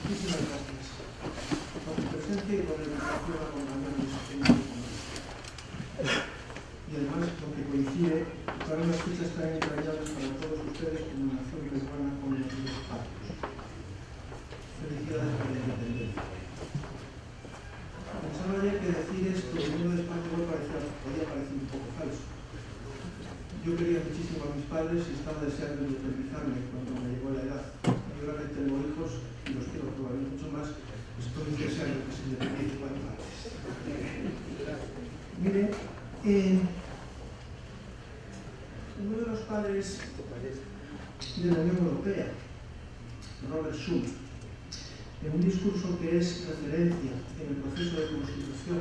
Muchísimas gracias por tu presencia y por la invitación a acompañarnos este momento. Y además, lo que coincide para unas fechas tan entrañables para todos ustedes como nación peruana con los dos pactos. Felicidades por la independencia. Pensaba ayer que decir esto en uno de España podía parecer un poco falso. Yo quería muchísimo a mis padres y estaba deseando independizarme cuando me llegó la edad. Yo ahora que tengo hijos y los quiero probablemente mucho más, estoy deseando que se independice cuanto antes. Miren, uno de los padres de la Unión Europea, Robert Schuman, en un discurso que es referencia en el proceso de constitución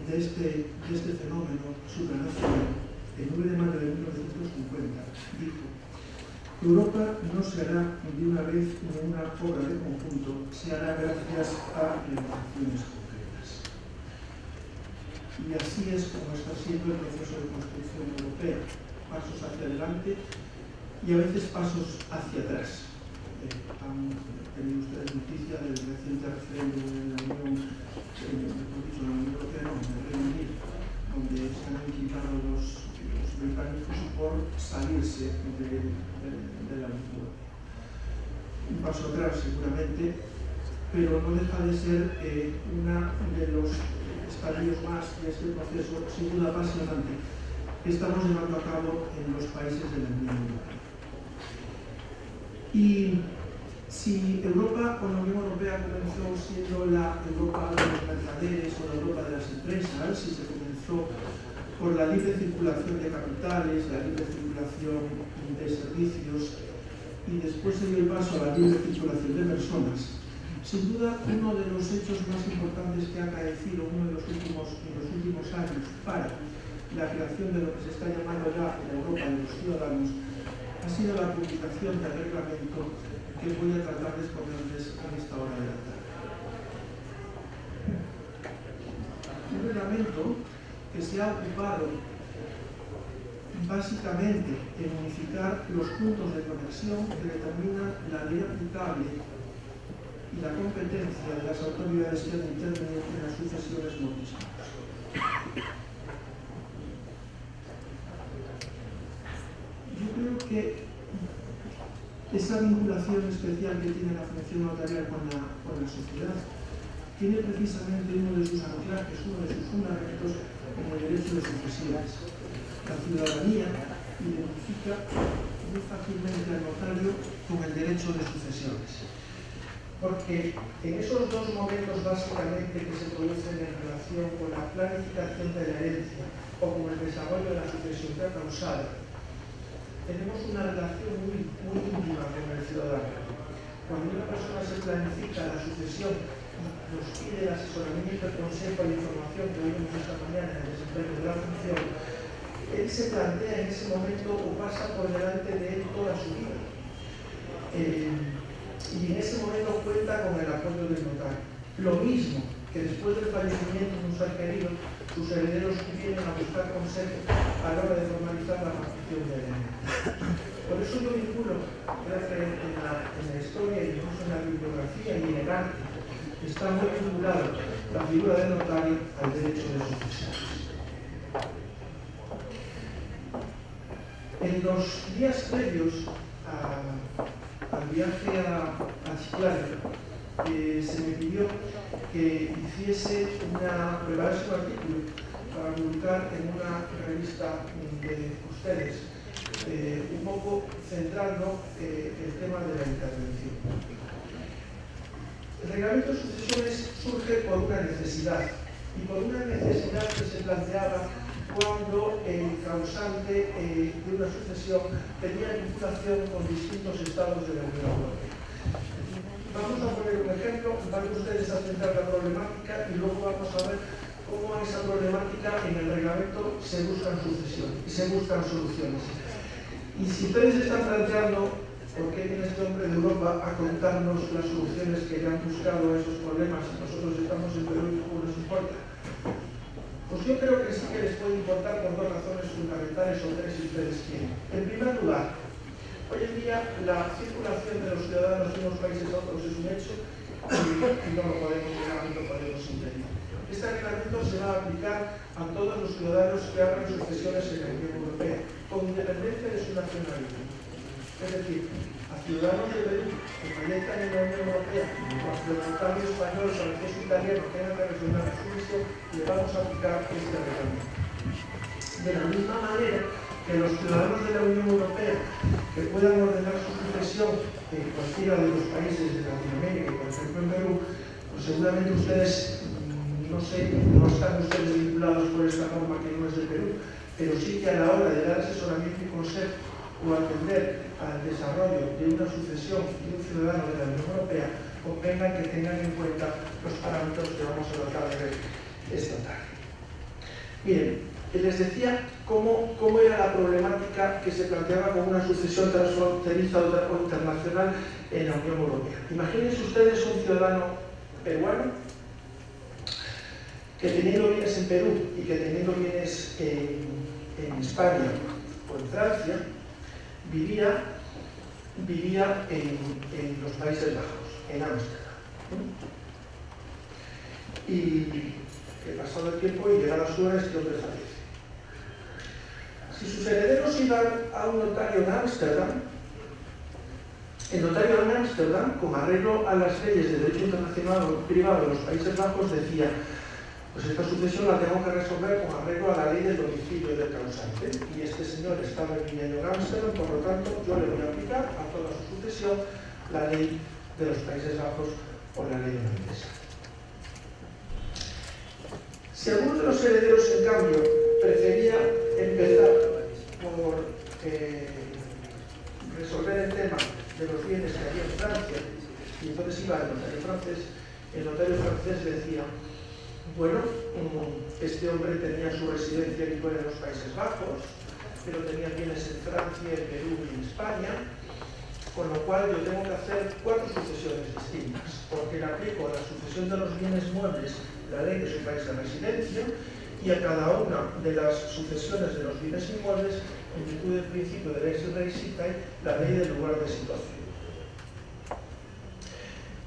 de este fenómeno supranacional, el 9 de mayo de 1950, dijo: Europa no se hará de una vez ni una obra de conjunto, se hará gracias a realizaciones concretas. Y así es como está siendo el proceso de construcción europea: pasos hacia adelante y a veces pasos hacia atrás. Han tenido ustedes noticia del reciente referéndum en la Unión Europea, en el Reino Unido, donde se han inquilado los británicos por salirse de la Unión Europea. Un paso atrás seguramente, pero no deja de ser uno de los estadios más de este proceso, sin duda apasionante, que estamos llevando a cabo en los países de la Unión Europea. Y si Europa con la Unión Europea comenzó siendo la Europa de los mercaderes o la Europa de las empresas, si se comenzó por la libre circulación de capitales, la libre circulación de servicios y después se dio el paso a la libre circulación de personas, sin duda uno de los hechos más importantes que ha acaecido en los últimos años para la creación de lo que se está llamando ya la Europa de los ciudadanos ha sido la publicación del reglamento que voy a tratar de exponerles a esta hora de la tarde. Un reglamento que se ha ocupado básicamente en unificar los puntos de conexión que determinan la ley aplicable y la competencia de las autoridades que han intervenido en las sucesiones mortiscas. Yo creo que esa vinculación especial que tiene la función notarial con la sociedad tiene precisamente uno de sus anclajes, uno de sus fundamentos en el derecho de sucesiones. La ciudadanía identifica muy fácilmente al notario con el derecho de sucesiones, porque en esos dos momentos básicamente que se producen en relación con la planificación de la herencia o con el desarrollo de la sucesión causal, tenemos una relación muy íntima con el ciudadano. Cuando una persona se planifica la sucesión, nos pide el asesoramiento, el consejo, la información que oímos esta mañana en el desempeño de la función, él se plantea en ese momento o pasa por delante de él toda su vida. Y en ese momento cuenta con el apoyo del notario. Lo mismo que después del fallecimiento de un ser querido, sus herederos vienen a buscar consejo a la hora de formalizar la repartición de herencia. Por eso yo vinculo, creo que en la historia y incluso en la bibliografía y en el arte, está muy vinculado la figura del notario al derecho de sucesiones. En los días previos al viaje a Chiclayo, se me pidió que hiciese preparase un artículo para publicar en una revista de ustedes, un poco centrando el tema de la intervención. El reglamento de sucesiones surge por una necesidad, y por una necesidad que se planteaba cuando el causante de una sucesión tenía vinculación con distintos estados de la Unión Europea. Vamos a poner un ejemplo, van ustedes a centrar la problemática y luego vamos a ver cómo a esa problemática en el reglamento se buscan soluciones. Y si ustedes están planteando por qué viene este hombre de Europa a contarnos las soluciones que le han buscado a esos problemas y nosotros estamos en Perú y cómo nos importa, pues yo creo que sí que les puede importar por dos razones fundamentales o tres si ustedes quieren. En primer lugar, Hoy en día la circulación de los ciudadanos de unos países a otros es un hecho y no lo podemos negar ni lo podemos impedir. Este reglamento se va a aplicar a todos los ciudadanos que hagan sucesiones en la Unión Europea, con independencia de su nacionalidad. Es decir, a ciudadanos de Perú que fallezcan en la Unión Europea, o a ciudadanos españoles, a los italianos que tengan que resolver su misión, le vamos a aplicar este reglamento. De la misma manera que los ciudadanos de la Unión Europea que puedan ordenar su sucesión en cualquiera de los países de Latinoamérica, por ejemplo en Perú, pues seguramente ustedes, no sé, no están ustedes vinculados por esta norma que no es de Perú, pero sí que a la hora de dar asesoramiento y consejo o atender al desarrollo de una sucesión de un ciudadano de la Unión Europea, convengan que tengan en cuenta los parámetros que vamos a tratar de ver esta tarde. Miren, les decía cómo era la problemática que se planteaba con una sucesión transfronteriza o internacional en la Unión Europea. Imagínense ustedes un ciudadano peruano que teniendo bienes en Perú y que teniendo bienes en España o en Francia, vivía en los Países Bajos, en Ámsterdam. Y pasado el tiempo y llegado a su hora, este hombre fallece. Si sus herederos iban a un notario en Ámsterdam, el notario en Ámsterdam, con arreglo a las leyes de derecho internacional privado de los Países Bajos, decía: pues esta sucesión la tengo que resolver con arreglo a la ley del domicilio del causante. Y este señor estaba viviendo en Ámsterdam, por lo tanto, yo le voy a aplicar a toda su sucesión la ley de los Países Bajos o la ley holandesa. Si alguno de los herederos, en cambio, prefería empezar por resolver el tema de los bienes que había en Francia, y entonces iba al notario francés, el notario francés le decía: bueno, este hombre tenía su residencia habitual en los Países Bajos, pero tenía bienes en Francia, en Perú y en España, con lo cual yo tengo que hacer 4 sucesiones distintas, porque le aplico a la sucesión de los bienes muebles la ley de su país de residencia y a cada una de las sucesiones de los bienes inmuebles, en virtud del principio de lex resitae, la ley del lugar de situación.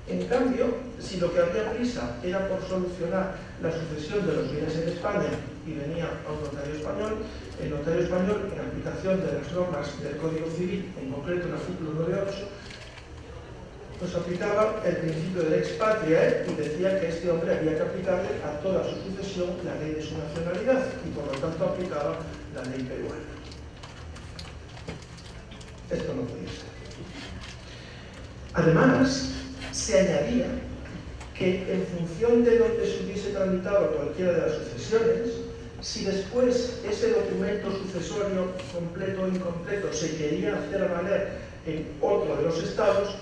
En cambio, si lo que había prisa era por solucionar la sucesión de los bienes en España y venía a un notario español, el notario español, en aplicación de las normas del Código Civil, en concreto el artículo 9.8, pues aplicaba el principio de lex patriae y decía que este hombre había que aplicarle a toda su sucesión la ley de su nacionalidad y por lo tanto aplicaba la ley peruana. Esto no podía ser. Además, se añadía que en función de donde se hubiese tramitado cualquiera de las sucesiones, si después ese documento sucesorio, completo o incompleto, se quería hacer valer en otro de los estados,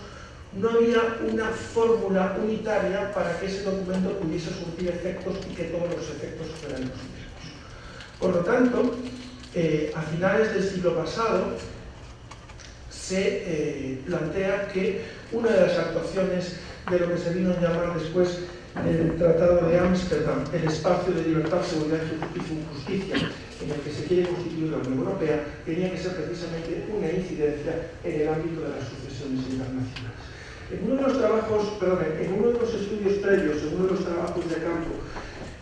no había una fórmula unitaria para que ese documento pudiese surtir efectos y que todos los efectos fueran los mismos. Por lo tanto, a finales del siglo pasado se plantea que una de las actuaciones de lo que se vino a llamar después el Tratado de Ámsterdam, el espacio de libertad, seguridad y justicia en el que se quiere constituir la Unión Europea, tenía que ser precisamente una incidencia en el ámbito de las sucesiones internacionales. En uno de los estudios previos, en uno de los trabajos de campo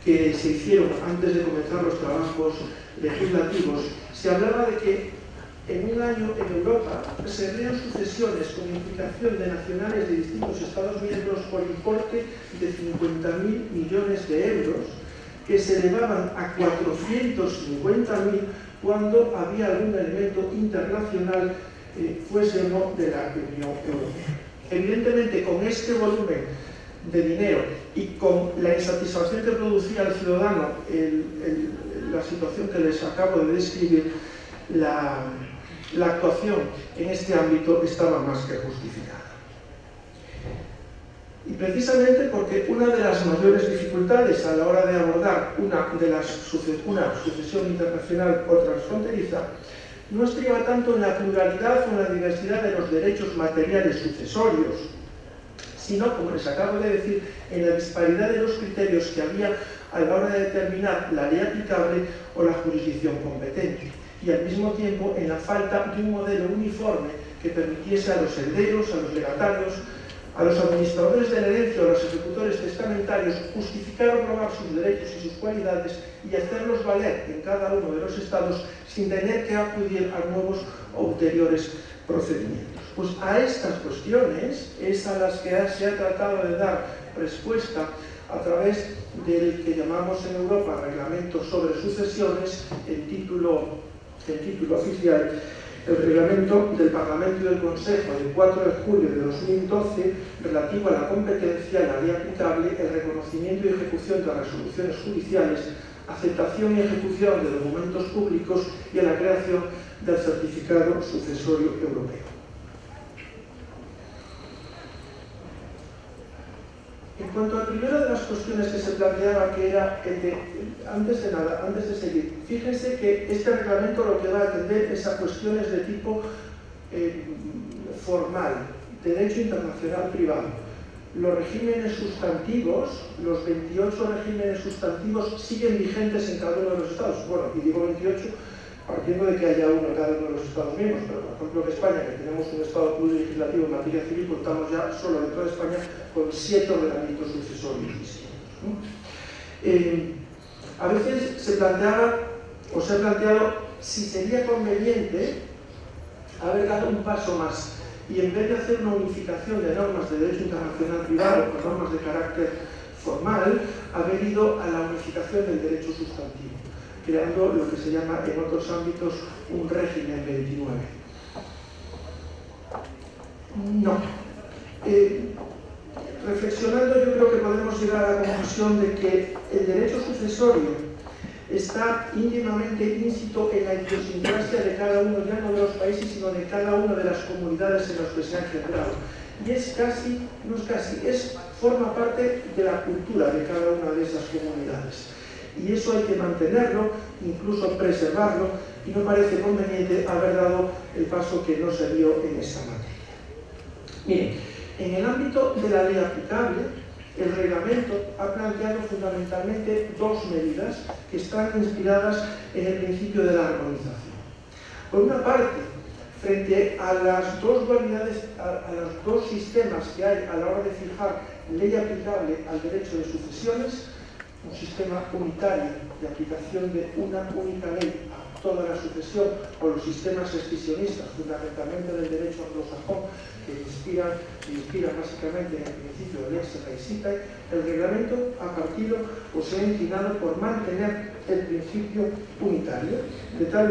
que se hicieron antes de comenzar los trabajos legislativos, se hablaba de que en un año en Europa se crean sucesiones con implicación de nacionales de distintos Estados miembros por importe de 50.000 millones de euros, que se elevaban a 450.000 cuando había algún elemento internacional, fuese o no de la Unión Europea. Evidentemente, con este volumen de dinero y con la insatisfacción que producía al ciudadano la situación que les acabo de describir, la actuación en este ámbito estaba más que justificada. Y precisamente porque una de las mayores dificultades a la hora de abordar una sucesión internacional o transfronteriza no estriba tanto en la pluralidad o en la diversidad de los derechos materiales sucesorios, sino, como les acabo de decir, en la disparidad de los criterios que había a la hora de determinar la ley aplicable o la jurisdicción competente, y al mismo tiempo en la falta de un modelo uniforme que permitiese a los herederos, a los legatarios, a los administradores de la herencia o a los ejecutores testamentarios justificar o probar sus derechos y sus cualidades y hacerlos valer en cada uno de los estados sin tener que acudir a nuevos o ulteriores procedimientos. Pues a estas cuestiones es a las que se ha tratado de dar respuesta a través del que llamamos en Europa Reglamento sobre Sucesiones, el título oficial, el Reglamento del Parlamento y del Consejo del 4 de julio de 2012 relativo a la competencia, la ley aplicable, el reconocimiento y ejecución de resoluciones judiciales, aceptación y ejecución de documentos públicos y a la creación del certificado sucesorio europeo. En cuanto a la primera de las cuestiones que se planteaba, que era el de, antes de seguir, fíjense que este reglamento lo que va a atender es a cuestiones de tipo formal, derecho internacional privado. Los regímenes sustantivos, los 28 regímenes sustantivos siguen vigentes en cada uno de los estados. Bueno, y digo 28 partiendo de que haya uno en cada uno de los estados miembros, pero por ejemplo en España, que tenemos un estado plurilegislativo en materia civil, contamos ya solo dentro de España con 7 ordenamientos sucesorios distintos, ¿no? A veces se planteaba, o se ha planteado, si sería conveniente haber dado un paso más y en vez de hacer una unificación de normas de derecho internacional privado con normas de carácter formal, haber ido a la unificación del derecho sustantivo, creando lo que se llama en otros ámbitos un régimen 29. No. Reflexionando, yo creo que podemos llegar a la conclusión de que el derecho sucesorio está íntimamente ínsito en la idiosincrasia de cada uno, ya no de los países, sino de cada una de las comunidades en las que se han generado. Y es casi, no es casi, forma parte de la cultura de cada una de esas comunidades. Y eso hay que mantenerlo, incluso preservarlo, y no parece conveniente haber dado el paso que no se dio en esa materia. Miren, en el ámbito de la ley aplicable, el reglamento ha planteado fundamentalmente dos medidas que están inspiradas en el principio de la armonización. Por una parte, frente a las dos dualidades, a los dos sistemas que hay a la hora de fijar ley aplicable al derecho de sucesiones, un sistema unitario de aplicación de una única ley a toda la sucesión, o los sistemas escisionistas, fundamentalmente del derecho anglosajón, que inspiran básicamente en el principio de lex recitae, el reglamento ha partido o se ha inclinado por mantener el principio unitario, de tal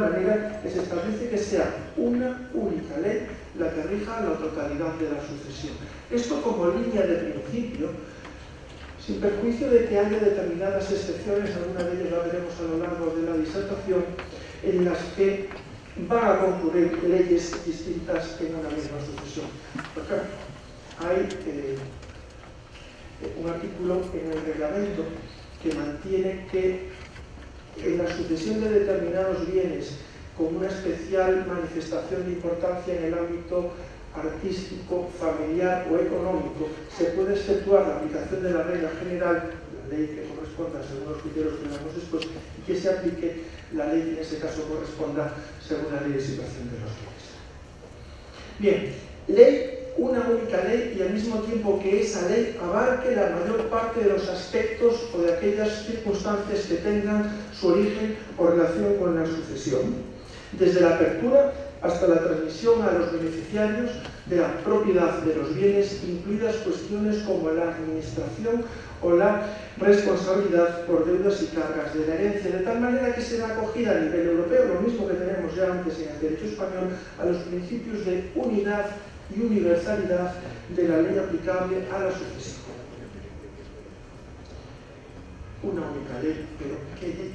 manera que se establece que sea una única ley la que rija la totalidad de la sucesión. Esto como línea de principio, sin perjuicio de que haya determinadas excepciones, alguna de ellas la veremos a lo largo de la disertación, en las que van a concurrir leyes distintas en una misma sucesión. Por ejemplo, hay un artículo en el reglamento que mantiene que en la sucesión de determinados bienes con una especial manifestación de importancia en el ámbito artístico, familiar o económico, se puede exceptuar la aplicación de la regla general, la ley que corresponda según los criterios que veremos después, y que se aplique la ley que en ese caso corresponda según la ley de situación de los bienes. Bien, una única ley, y al mismo tiempo que esa ley abarque la mayor parte de los aspectos o de aquellas circunstancias que tengan su origen o relación con la sucesión, desde la apertura hasta la transmisión a los beneficiarios de la propiedad de los bienes, incluidas cuestiones como la administración o la responsabilidad por deudas y cargas de la herencia, de tal manera que será acogida a nivel europeo, lo mismo que tenemos ya antes en el derecho español, a los principios de unidad y universalidad de la ley aplicable a la sucesión. Una única ley, pero ¿qué ley?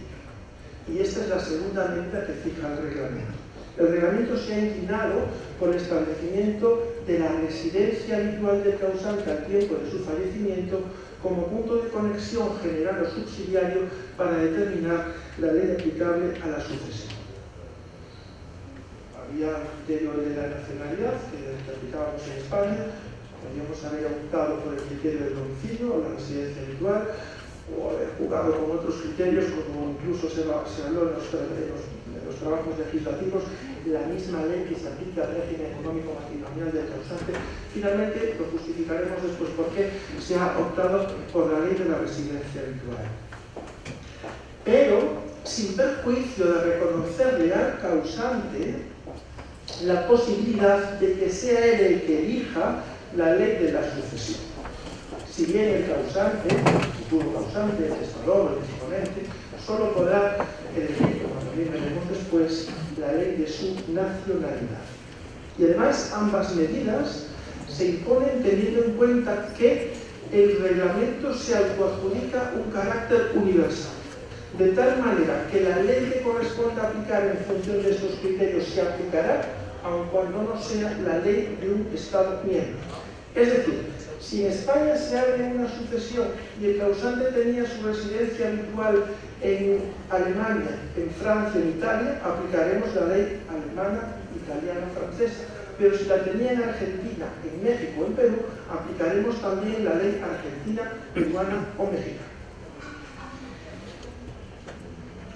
Y esta es la segunda medida que fija el reglamento. El reglamento se ha inclinado por el establecimiento de la residencia habitual del causante al tiempo de su fallecimiento como punto de conexión general o subsidiario para determinar la ley aplicable a la sucesión. Había un criterio de la nacionalidad que aplicábamos en España, podríamos haber optado por el criterio del domicilio o la residencia habitual, o haber jugado con otros criterios, como incluso se habló en los trabajos legislativos, la misma ley que se aplica al régimen económico matrimonial del causante. Finalmente, lo justificaremos después por qué se ha optado por la ley de la residencia habitual. Pero, sin perjuicio de reconocerle al causante la posibilidad de que sea él el que elija la ley de la sucesión. Si bien el causante, el futuro causante, el testador, el disponente, solo podrá elegir, como también veremos después, la ley de su nacionalidad. Y además, ambas medidas se imponen teniendo en cuenta que el reglamento se autoadjudica un carácter universal, de tal manera que la ley que corresponda aplicar en función de estos criterios se aplicará, aun cuando no sea la ley de un Estado miembro. Es decir, si en España se abre una sucesión y el causante tenía su residencia habitual en Alemania, en Francia, en Italia, aplicaremos la ley alemana, italiana, francesa. Pero si la tenía en Argentina, en México, en Perú, aplicaremos también la ley argentina, peruana o mexicana.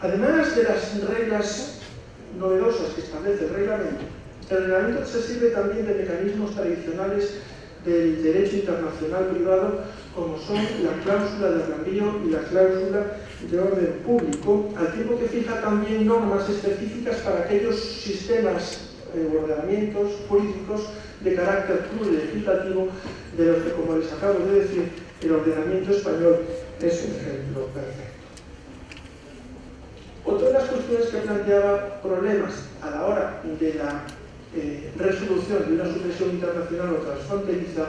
Además de las reglas novedosas que establece el reglamento se sirve también de mecanismos tradicionales del derecho internacional privado, como son la cláusula de reambío y la cláusula de orden público, al tiempo que fija también normas específicas para aquellos sistemas o ordenamientos políticos de carácter plurilegislativo, de los que, como les acabo de decir, el ordenamiento español es un ejemplo perfecto. Otra de las cuestiones que planteaba problemas a la hora de la resolución de una sucesión internacional o transfronteriza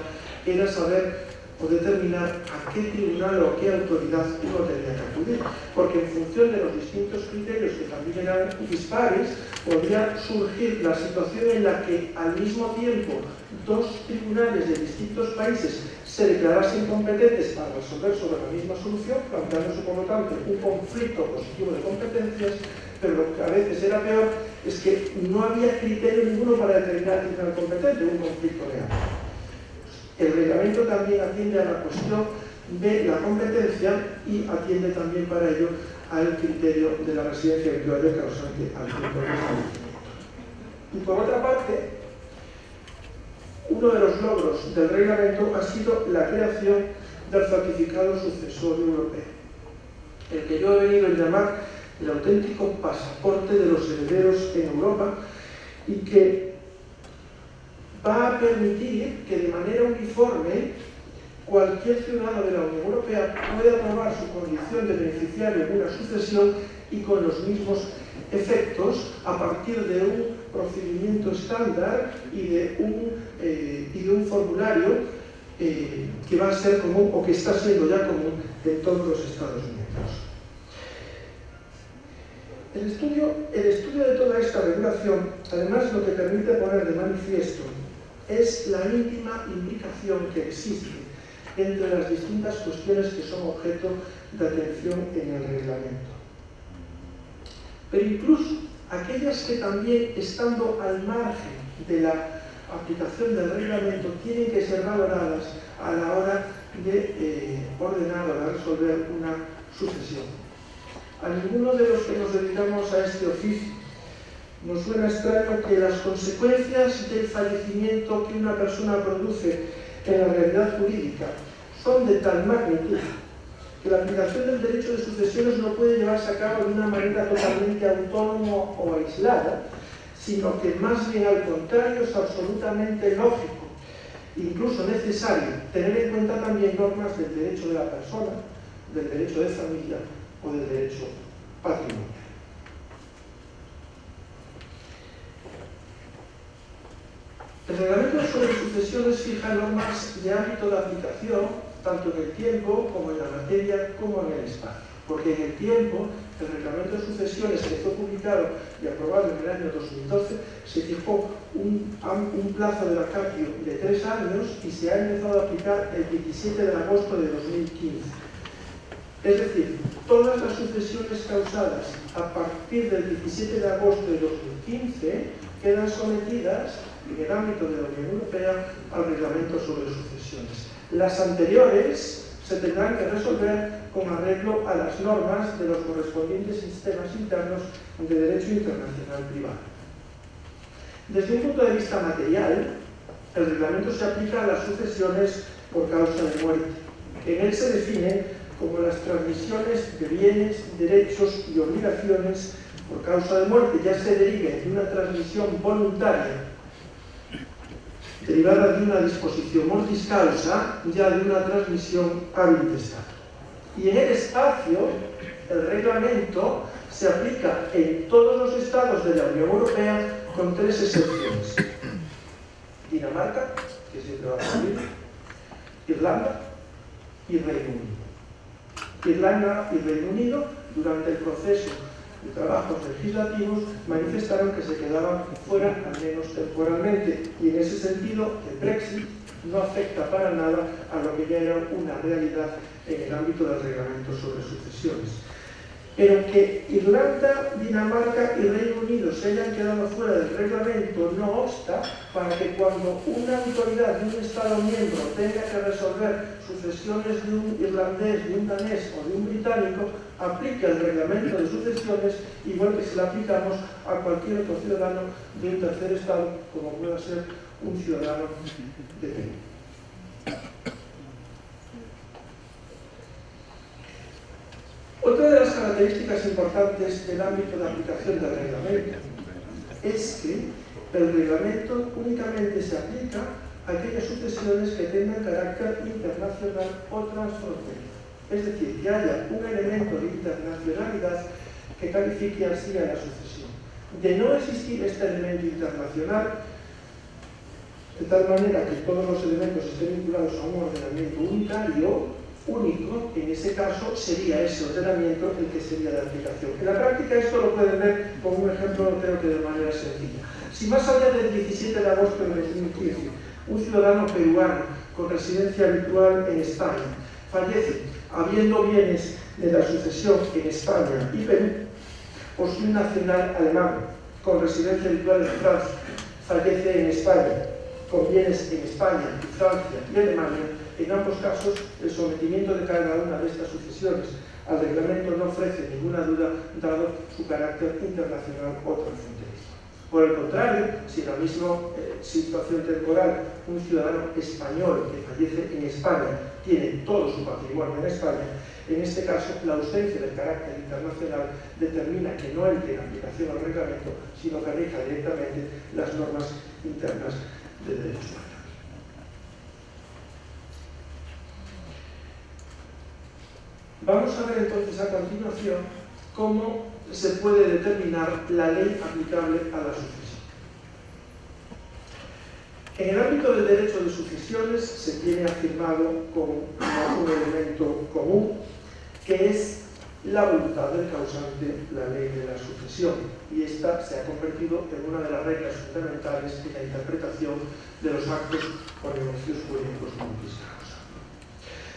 era saber o determinar a qué tribunal o a qué autoridad uno tenía que acudir, porque en función de los distintos criterios que también eran dispares, podría surgir la situación en la que al mismo tiempo dos tribunales de distintos países se declarasen competentes para resolver sobre la misma solución, planteándose por lo tanto un conflicto positivo de competencias, pero lo que a veces era peor es que no había criterio ninguno para determinar quién era el competente, un conflicto real. El reglamento también atiende a la cuestión de la competencia y atiende también para ello al criterio de la residencia habitual del causante al tiempo de establecimiento. Y por otra parte, uno de los logros del reglamento ha sido la creación del certificado sucesorio europeo, el que yo he venido a llamar el auténtico pasaporte de los herederos en Europa, y que va a permitir que de manera uniforme cualquier ciudadano de la Unión Europea pueda probar su condición de beneficiario en una sucesión y con los mismos efectos a partir de un procedimiento estándar y de un formulario que va a ser común o que está siendo ya común en todos los Estados miembros. El estudio de toda esta regulación, además, lo que permite poner de manifiesto es la íntima implicación que existe entre las distintas cuestiones que son objeto de atención en el reglamento. Pero incluso aquellas que también, estando al margen de la aplicación del reglamento, tienen que ser valoradas a la hora de ordenar o de resolver una sucesión. A ninguno de los que nos dedicamos a este oficio nos suena extraño que las consecuencias del fallecimiento que una persona produce en la realidad jurídica son de tal magnitud que la aplicación del derecho de sucesiones no puede llevarse a cabo de una manera totalmente autónoma o aislada, sino que más bien al contrario es absolutamente lógico, incluso necesario, tener en cuenta también normas del derecho de la persona, del derecho de familia o del derecho patrimonial. El reglamento sobre sucesiones fija normas de ámbito de aplicación tanto en el tiempo como en la materia como en el espacio, porque en el tiempo el reglamento de sucesiones, que fue publicado y aprobado en el año 2012, se fijó un plazo de vacatio de 3 años y se ha empezado a aplicar el 17 de agosto de 2015. Es decir, todas las sucesiones causadas a partir del 17 de agosto de 2015 quedan sometidas en el ámbito de la Unión Europea al reglamento sobre sucesiones. Las anteriores se tendrán que resolver con arreglo a las normas de los correspondientes sistemas internos de derecho internacional privado. Desde un punto de vista material, el reglamento se aplica a las sucesiones por causa de muerte. En él se define como las transmisiones de bienes, derechos y obligaciones por causa de muerte, ya se derive de una transmisión voluntaria derivada de una disposición mortis causa, ya de una transmisión ab intestato. Y en el espacio, el reglamento se aplica en todos los estados de la Unión Europea con 3 excepciones. Dinamarca, que siempre va a salir, Irlanda y Reino Unido. Irlanda y Reino Unido, durante el proceso de trabajos legislativos, manifestaron que se quedaban fuera, al menos temporalmente, y en ese sentido el Brexit no afecta para nada a lo que ya era una realidad en el ámbito del reglamento sobre sucesiones. Pero que Irlanda, Dinamarca y Reino Unido se hayan quedado fuera del reglamento no obsta para que cuando una autoridad de un Estado miembro tenga que resolver sucesiones de un irlandés, de un danés o de un británico, aplique el reglamento de sucesiones igual que se le aplicamos a cualquier otro ciudadano de un tercer Estado, como pueda ser un ciudadano de Perú. Otra de las características importantes del ámbito de aplicación del reglamento es que el reglamento únicamente se aplica a aquellas sucesiones que tengan carácter internacional o transfronterizo. Es decir, que haya un elemento de internacionalidad que califique así a la sucesión. De no existir este elemento internacional, de tal manera que todos los elementos estén vinculados a un ordenamiento unitario, único, en ese caso sería ese ordenamiento el que sería de aplicación. En la práctica esto lo pueden ver como un ejemplo, creo que de manera sencilla. Si más allá del 17 de agosto de 2015, un ciudadano peruano con residencia habitual en España fallece habiendo bienes de la sucesión en España y Perú, o si un nacional alemán con residencia habitual en Francia fallece en España con bienes en España, Francia y Alemania, en ambos casos el sometimiento de cada una de estas sucesiones al reglamento no ofrece ninguna duda dado su carácter internacional o transfronterizo. Por el contrario, si en la misma situación temporal un ciudadano español que fallece en España tiene todo su patrimonio en España, en este caso la ausencia del carácter internacional determina que no entre en aplicación al reglamento, sino que rija directamente las normas internas de derechos humanos. Vamos a ver entonces a continuación cómo se puede determinar la ley aplicable a la sucesión. En el ámbito del derecho de sucesiones se tiene afirmado como un elemento común, que es la voluntad del causante, la ley de la sucesión, y esta se ha convertido en una de las reglas fundamentales en la interpretación de los actos o negocios jurídicos multis causa.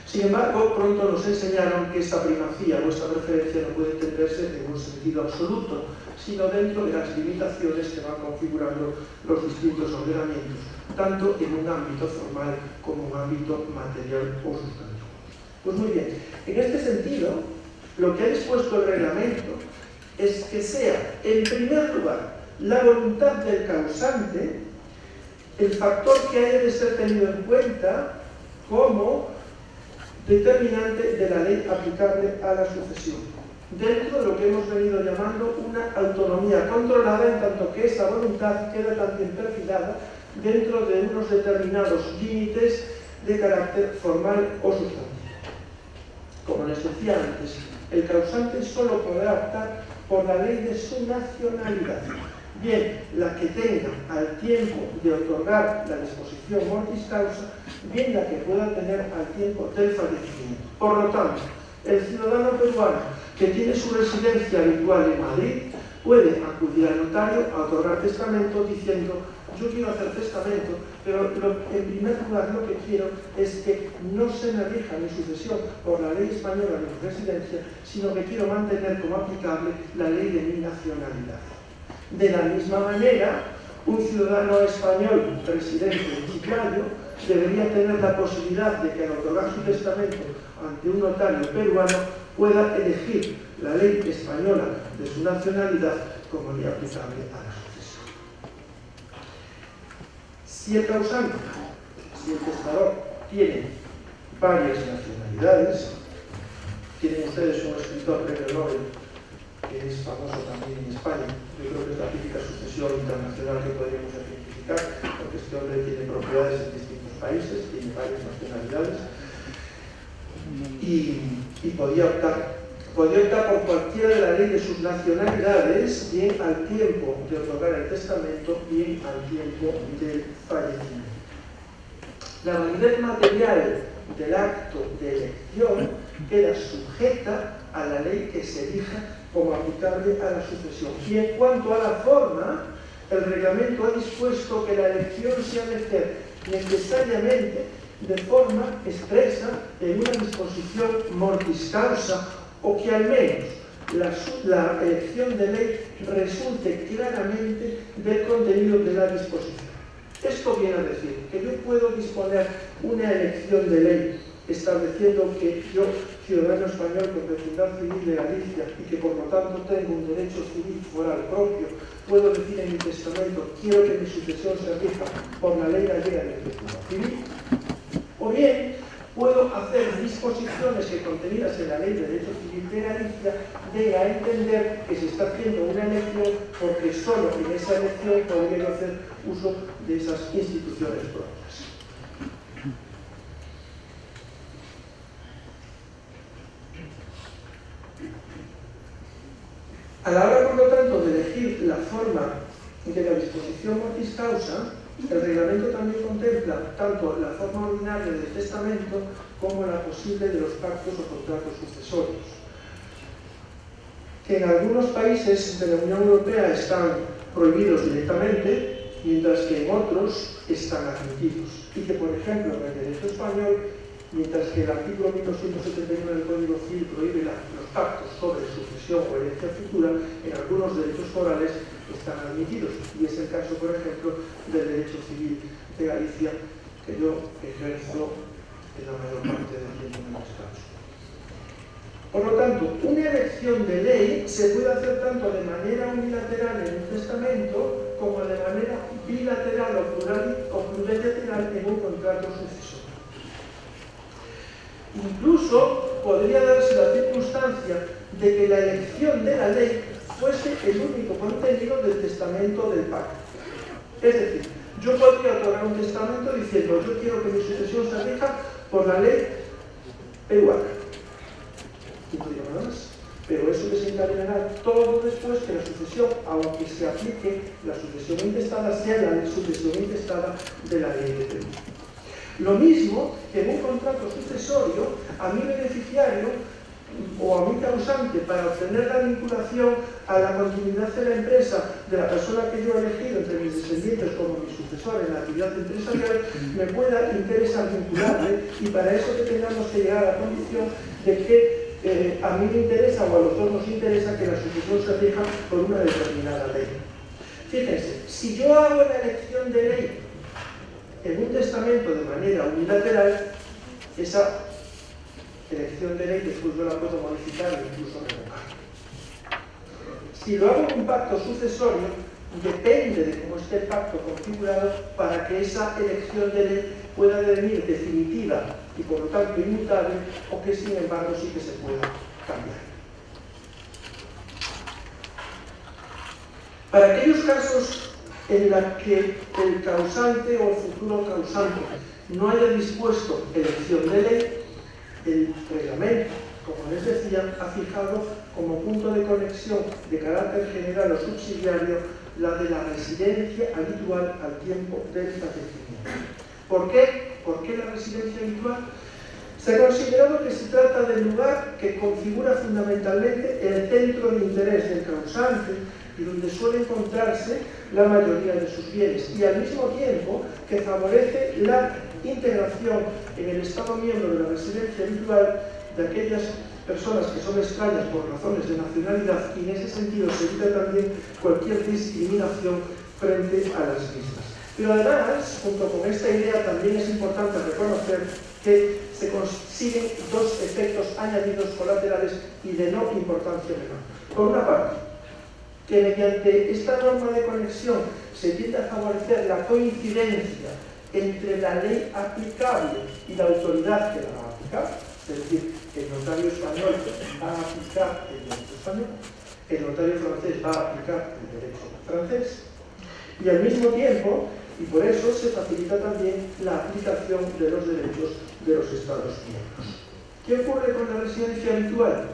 Sin embargo, pronto nos enseñaron que esta primacía o esta preferencia no puede entenderse en un sentido absoluto, sino dentro de las limitaciones que van configurando los distintos ordenamientos, tanto en un ámbito formal como en un ámbito material o sustantivo. Pues muy bien, en este sentido, lo que ha dispuesto el reglamento es que sea, en primer lugar, la voluntad del causante el factor que haya de ser tenido en cuenta como determinante de la ley aplicable a la sucesión, dentro de lo que hemos venido llamando una autonomía controlada, en tanto que esa voluntad queda también perfilada dentro de unos determinados límites de carácter formal o sustantivo. Como les decía antes, el causante solo podrá optar por la ley de su nacionalidad, bien la que tenga al tiempo de otorgar la disposición mortis causa, bien la que pueda tener al tiempo del fallecimiento. Por lo tanto, el ciudadano peruano que tiene su residencia habitual en Madrid puede acudir al notario a otorgar testamento diciendo: yo quiero hacer testamento, pero en primer lugar lo que quiero es que no se me rija mi sucesión por la ley española de mi residencia, sino que quiero mantener como aplicable la ley de mi nacionalidad. De la misma manera, un ciudadano español residente en Chiclayo debería tener la posibilidad de que al otorgar su testamento ante un notario peruano pueda elegir la ley española de su nacionalidad como ley aplicable a la sucesión. Si el causante, si el testador tiene varias nacionalidades, tienen ustedes un escritor, premio Nobel, que es famoso también en España. Yo creo que es la típica sucesión internacional que podríamos identificar, porque este hombre tiene propiedades en distintos países, tiene varias nacionalidades, y podía optar por cualquiera de la ley de sus nacionalidades, bien al tiempo de otorgar el testamento, bien al tiempo del fallecimiento. La validez material del acto de elección queda sujeta a la ley que se elija como aplicable a la sucesión. Y en cuanto a la forma, el reglamento ha dispuesto que la elección se ha de hacer necesariamente de forma expresa en una disposición mortis causa, o que al menos la elección de ley resulte claramente del contenido de la disposición. Esto viene a decir que yo puedo disponer una elección de ley estableciendo que yo, ciudadano español con vecindad civil de Galicia y que por lo tanto tengo un derecho civil foral propio, puedo decir en mi testamento, quiero que mi sucesión se rija por la ley gallega de vecindad civil, o bien puedo hacer disposiciones que contenidas en la ley de derecho civil de Galicia de a entender que se está haciendo una elección porque solo en esa elección podría hacer uso de esas instituciones propias. A la hora, por lo tanto, de elegir la forma de la disposición mortis causa, el reglamento también contempla tanto la forma ordinaria del testamento como la posible de los pactos o contratos sucesorios, que en algunos países de la Unión Europea están prohibidos directamente, mientras que en otros están admitidos. Y que, por ejemplo, en el derecho español, mientras que el artículo 1271 del Código Civil prohíbe los pactos sobre sucesión o herencia futura, en algunos derechos forales están admitidos. Y es el caso, por ejemplo, del derecho civil de Galicia, que yo ejerzo en la mayor parte del tiempo en los casos. Por lo tanto, una elección de ley se puede hacer tanto de manera unilateral en un testamento como de manera bilateral o plurilateral en un contrato sucesorio. Incluso podría darse la circunstancia de que la elección de la ley fuese el único contenido del testamento del pacto. Es decir, yo podría otorgar un testamento diciendo yo quiero que mi sucesión se rija por la ley peruana. Y no digo nada más. Pero eso desencadenará todo después que la sucesión, aunque se aplique la sucesión intestada, sea la sucesión intestada de la ley de Perú. Lo mismo que en un contrato sucesorio, a mi beneficiario o a mi causante, para obtener la vinculación a la continuidad de la empresa de la persona que yo he elegido entre mis descendientes como mi sucesor en la actividad empresarial, me pueda interesar vincularle, y para eso que tengamos que llegar a la condición de que a mí me interesa o a los dos nos interesa que la sucesión se rija por una determinada ley. Fíjense, si yo hago la elección de ley en un testamento de manera unilateral, esa elección de ley después yo la puedo modificar e incluso revocar. Si lo hago en un pacto sucesorio, depende de cómo esté el pacto configurado para que esa elección de ley pueda devenir definitiva y por lo tanto inmutable, o que sin embargo sí que se pueda cambiar. Para aquellos casos en los que el causante o el futuro causante no haya dispuesto elección de ley, el reglamento, como les decía, ha fijado como punto de conexión de carácter general o subsidiario la de la residencia habitual al tiempo del fallecimiento. ¿Por qué? ¿Por qué la residencia habitual? Se ha considerado que se trata del lugar que configura fundamentalmente el centro de interés del causante y donde suele encontrarse la mayoría de sus bienes, y al mismo tiempo que favorece la integración en el Estado miembro de la residencia habitual de aquellas personas que son extrañas por razones de nacionalidad, y en ese sentido se evita también cualquier discriminación frente a las mismas. Pero además, junto con esta idea, también es importante reconocer que se consiguen dos efectos añadidos colaterales y de no importancia menor. Por una parte, que mediante esta norma de conexión se tiende a favorecer la coincidencia entre la ley aplicable y la autoridad que la va a aplicar, es decir, el notario español va a aplicar el derecho español, el notario francés va a aplicar el derecho francés, y al mismo tiempo, y por eso se facilita también la aplicación de los derechos de los Estados miembros. ¿Qué ocurre con la residencia habitual?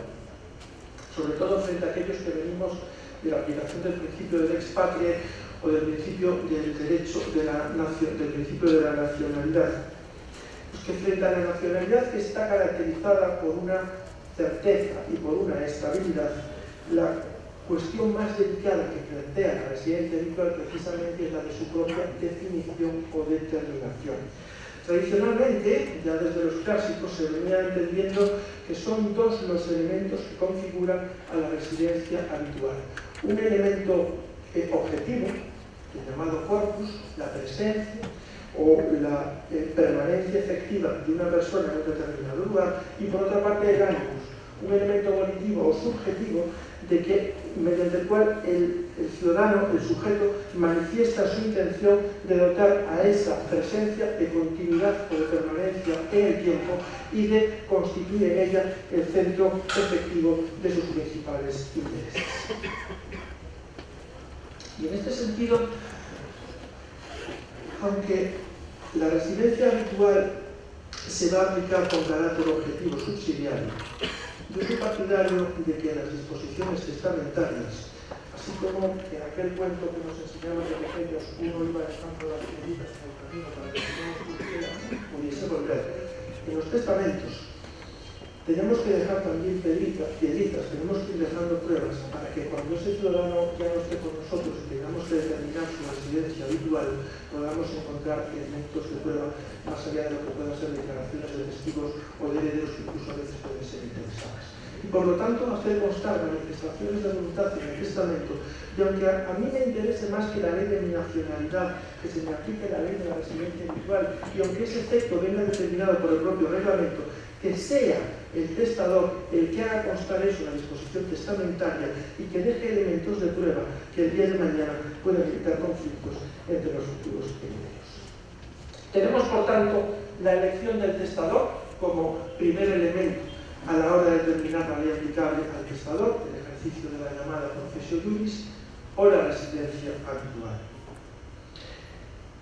Sobre todo frente a aquellos que venimos de la aplicación del principio del ex patria o del principio del derecho del principio de la nacionalidad. Pues que frente a la nacionalidad, que está caracterizada por una certeza y por una estabilidad, la cuestión más delicada que plantea la residencia habitual precisamente es la de su propia definición o determinación. Tradicionalmente, ya desde los clásicos, se venía entendiendo que son dos los elementos que configuran a la residencia habitual. Un elemento objetivo, llamado corpus, la presencia o la permanencia efectiva de una persona en un determinado lugar, y por otra parte el animus, un elemento volitivo o subjetivo mediante el cual el ciudadano, el sujeto, manifiesta su intención de dotar a esa presencia de continuidad o de permanencia en el tiempo y de constituir en ella el centro efectivo de sus principales intereses. Y en este sentido, aunque la residencia habitual se va a aplicar con carácter objetivo subsidiario, yo soy partidario de que las disposiciones testamentarias, así como en aquel cuento que nos enseñaban de pequeños, uno iba dejando las piedritas en el camino para que no pudiese volver. En los testamentos tenemos que dejar también piedritas, tenemos que ir dejando pruebas para que cuando ese ciudadano ya no esté con nosotros y tengamos que determinar su residencia habitual, podamos encontrar elementos de prueba más allá de lo que puedan ser declaraciones de testigos o de herederos que incluso a veces pueden ser interesadas. Y por lo tanto, hacer constar manifestaciones de voluntad en el testamento, y aunque a mí me interese más que la ley de mi nacionalidad, que se me aplique la ley de la residencia habitual, y aunque ese efecto venga determinado por el propio reglamento, que sea el testador el que haga constar eso en la disposición testamentaria y que deje elementos de prueba que el día de mañana puedan evitar conflictos entre los futuros herederos. Tenemos, por tanto, la elección del testador como primer elemento a la hora de determinar la ley aplicable al testador, el ejercicio de la llamada professio juris o la residencia habitual.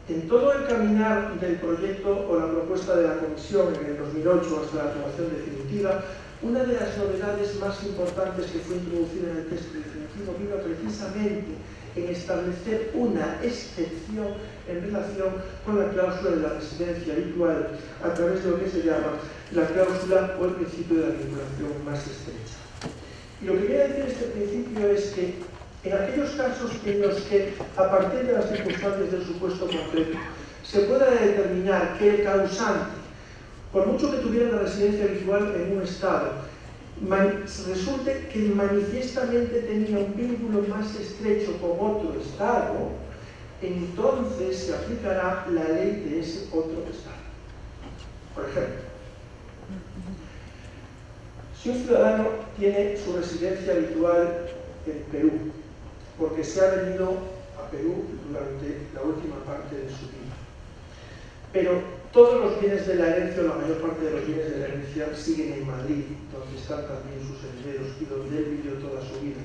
En todo el caminar del proyecto o la propuesta de la Comisión en el 2008 hasta la aprobación definitiva, una de las novedades más importantes que fue introducida en el texto definitivo vino precisamente en establecer una excepción en relación con la cláusula de la residencia habitual a través de lo que se llama la cláusula o el principio de la vinculación más estrecha. Y lo que quiere decir este principio es que en aquellos casos en los que, a partir de las circunstancias del supuesto concreto, se pueda determinar que el causante, por mucho que tuviera la residencia habitual en un estado, resulte que manifiestamente tenía un vínculo más estrecho con otro estado, entonces se aplicará la ley de ese otro estado. Por ejemplo, si un ciudadano tiene su residencia habitual en Perú, porque se ha venido a Perú durante la última parte de su vida, pero todos los bienes de la herencia, o la mayor parte de los bienes de la herencia, siguen en Madrid, donde están también sus herederos y donde él vivió toda su vida.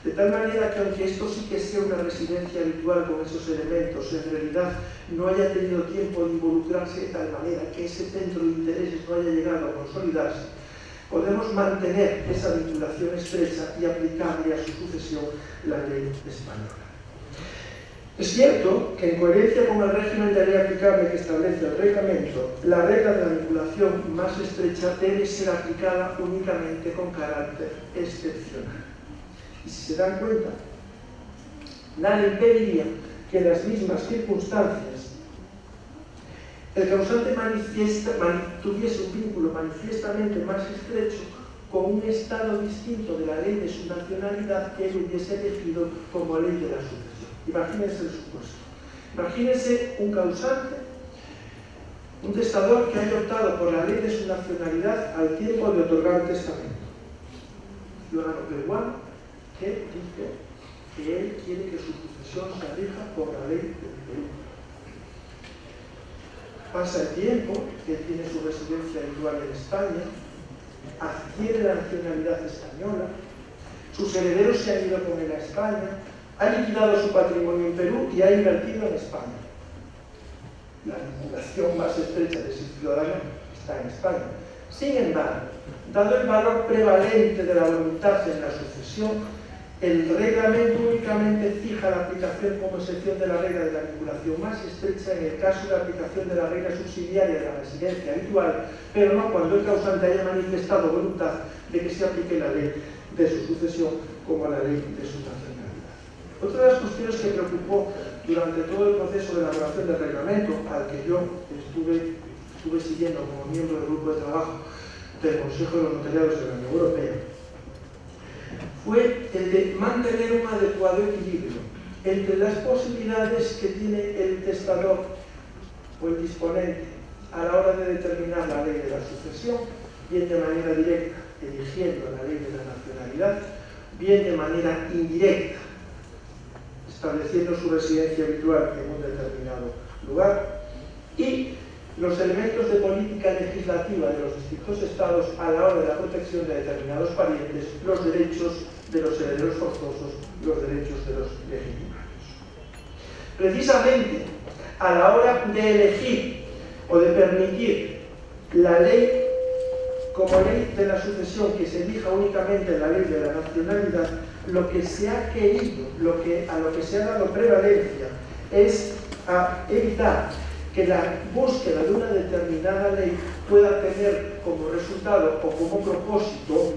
De tal manera que, aunque esto sí que sea una residencia habitual con esos elementos, en realidad no haya tenido tiempo de involucrarse de tal manera que ese centro de intereses no haya llegado a consolidarse, podemos mantener esa vinculación estrecha y aplicarle a su sucesión la ley española. Es cierto que, en coherencia con el régimen de ley aplicable que establece el reglamento, la regla de la vinculación más estrecha debe ser aplicada únicamente con carácter excepcional. Y si se dan cuenta, nada impediría que en las mismas circunstancias el causante tuviese un vínculo manifiestamente más estrecho con un estado distinto de la ley de su nacionalidad que él hubiese elegido como ley de la sucesión. Imagínense el supuesto. Imagínense un causante, un testador que haya optado por la ley de su nacionalidad al tiempo de otorgar el testamento. Un ciudadano peruano que dice que él quiere que su sucesión se rija por la ley del Perú. Pasa el tiempo, que tiene su residencia habitual en España, adquiere la nacionalidad española, sus herederos se han ido con él a España, ha liquidado su patrimonio en Perú y ha invertido en España. La vinculación más estrecha de ese ciudadano está en España. Sin embargo, dado el valor prevalente de la voluntad en la sucesión, el reglamento únicamente fija la aplicación como excepción de la regla de la vinculación más estrecha en el caso de la aplicación de la regla subsidiaria de la residencia habitual, pero no cuando el causante haya manifestado voluntad de que se aplique la ley de su sucesión como la ley de su nacionalidad. Otra de las cuestiones que preocupó durante todo el proceso de elaboración del reglamento, al que yo estuve siguiendo como miembro del grupo de trabajo del Consejo de los Notariados de la Unión Europea, fue el de mantener un adecuado equilibrio entre las posibilidades que tiene el testador o el disponente a la hora de determinar la ley de la sucesión, bien de manera directa, eligiendo la ley de la nacionalidad, bien de manera indirecta, estableciendo su residencia habitual en un determinado lugar, y los elementos de política legislativa de los distintos estados a la hora de la protección de determinados parientes, los derechos de los herederos forzosos, los derechos de los legitimarios. Precisamente, a la hora de elegir o de permitir la ley como ley de la sucesión que se elija únicamente en la ley de la nacionalidad, lo que se ha querido, a lo que se ha dado prevalencia es a evitar que la búsqueda de una determinada ley pueda tener como resultado o como propósito,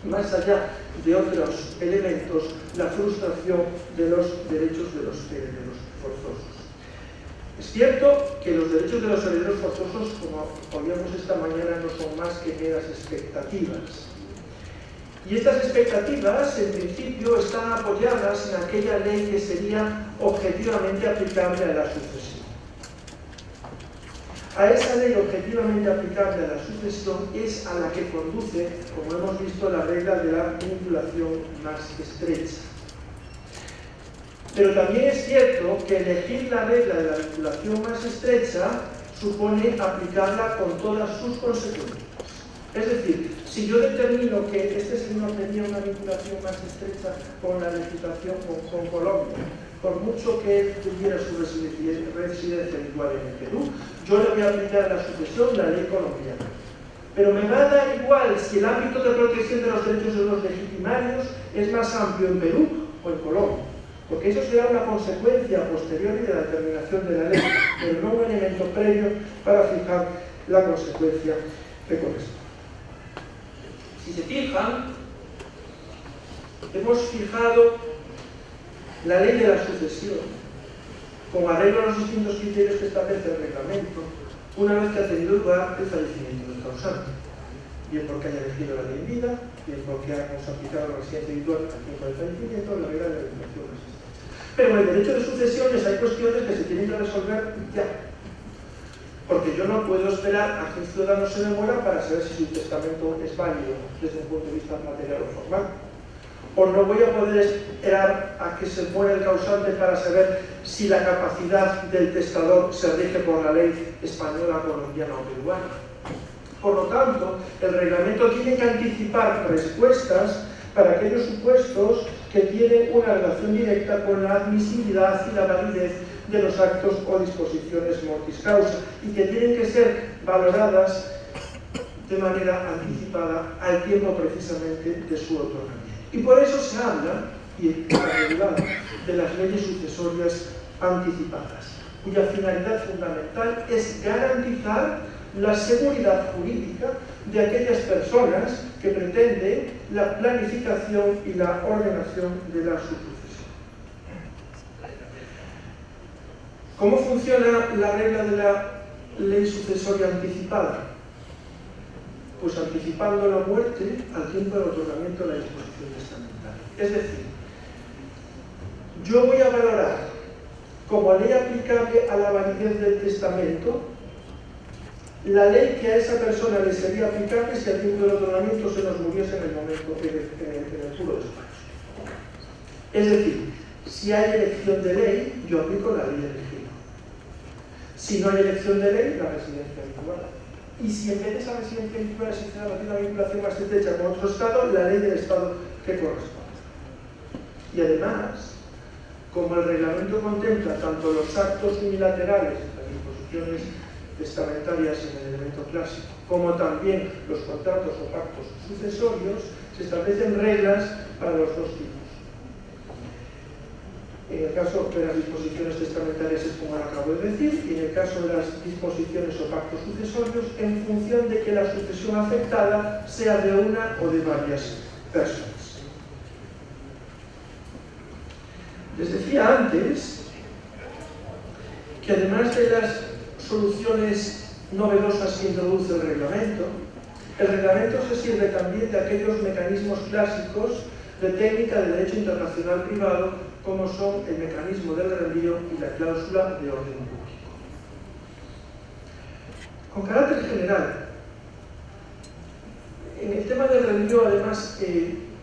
más allá de otros elementos, la frustración de los derechos de los herederos forzosos. Es cierto que los derechos de los herederos forzosos, como oíamos esta mañana, no son más que meras expectativas. Y estas expectativas, en principio, están apoyadas en aquella ley que sería objetivamente aplicable a la sucesión. A esa ley objetivamente aplicable a la sucesión es a la que conduce, como hemos visto, la regla de la vinculación más estrecha. Pero también es cierto que elegir la regla de la vinculación más estrecha supone aplicarla con todas sus consecuencias. Es decir, si yo determino que este señor tenía una vinculación más estrecha con la legislación con Colombia, por mucho que él tuviera su residencia habitual en el Perú, yo le voy a aplicar a la sucesión la ley colombiana. Pero me va a dar igual si el ámbito de protección de los derechos de los legitimarios es más amplio en Perú o en Colombia, porque eso será una consecuencia posterior de la determinación de la ley, pero no un elemento previo para fijar la consecuencia que corresponde. Si se fijan, hemos fijado la ley de la sucesión con arreglo a los distintos criterios que establece el reglamento una vez que ha tenido lugar el fallecimiento del causante, bien porque haya elegido la ley en vida, bien porque hemos aplicado la residencia habitual al tiempo del fallecimiento, la regla de la vinculación más estrecha. Pero en el derecho de sucesiones hay cuestiones que se tienen que resolver ya, porque yo no puedo esperar a que un ciudadano se me muera para saber si su testamento es válido desde un punto de vista material o formal. O no voy a poder esperar a que se muera el causante para saber si la capacidad del testador se rige por la ley española, colombiana o peruana. Por lo tanto, el reglamento tiene que anticipar respuestas para aquellos supuestos que tienen una relación directa con la admisibilidad y la validez de los actos o disposiciones mortis causa y que tienen que ser valoradas de manera anticipada al tiempo precisamente de su otorgamiento. Y por eso se habla, y está regulado, de las leyes sucesorias anticipadas, cuya finalidad fundamental es garantizar la seguridad jurídica de aquellas personas que pretenden la planificación y la ordenación de la sucesión. ¿Cómo funciona la regla de la ley sucesoria anticipada? Pues anticipando la muerte al tiempo del otorgamiento de la disposición testamentaria. Es decir, yo voy a valorar como ley aplicable a la validez del testamento, la ley que a esa persona le sería aplicable si al tiempo del otorgamiento se nos muriese en el momento, en el puro despacho. Es decir, si hay elección de ley, yo aplico la ley elegida. Si no hay elección de ley, la residencia habitual. Y si en vez de esa residencia habitual existe una vinculación más estrecha con otro Estado, la ley del Estado que corresponde. Y además, como el reglamento contempla tanto los actos unilaterales, las disposiciones testamentarias en el elemento clásico, como también los contratos o pactos sucesorios, se establecen reglas para los dos tipos. En el caso de las disposiciones testamentarias es como lo acabo de decir, y en el caso de las disposiciones o pactos sucesorios, en función de que la sucesión afectada sea de una o de varias personas. Les decía antes que además de las soluciones novedosas que introduce el reglamento se sirve también de aquellos mecanismos clásicos de técnica de derecho internacional privado, como son el mecanismo del reenvío y la cláusula de orden público. Con carácter general, en el tema del reenvío, además,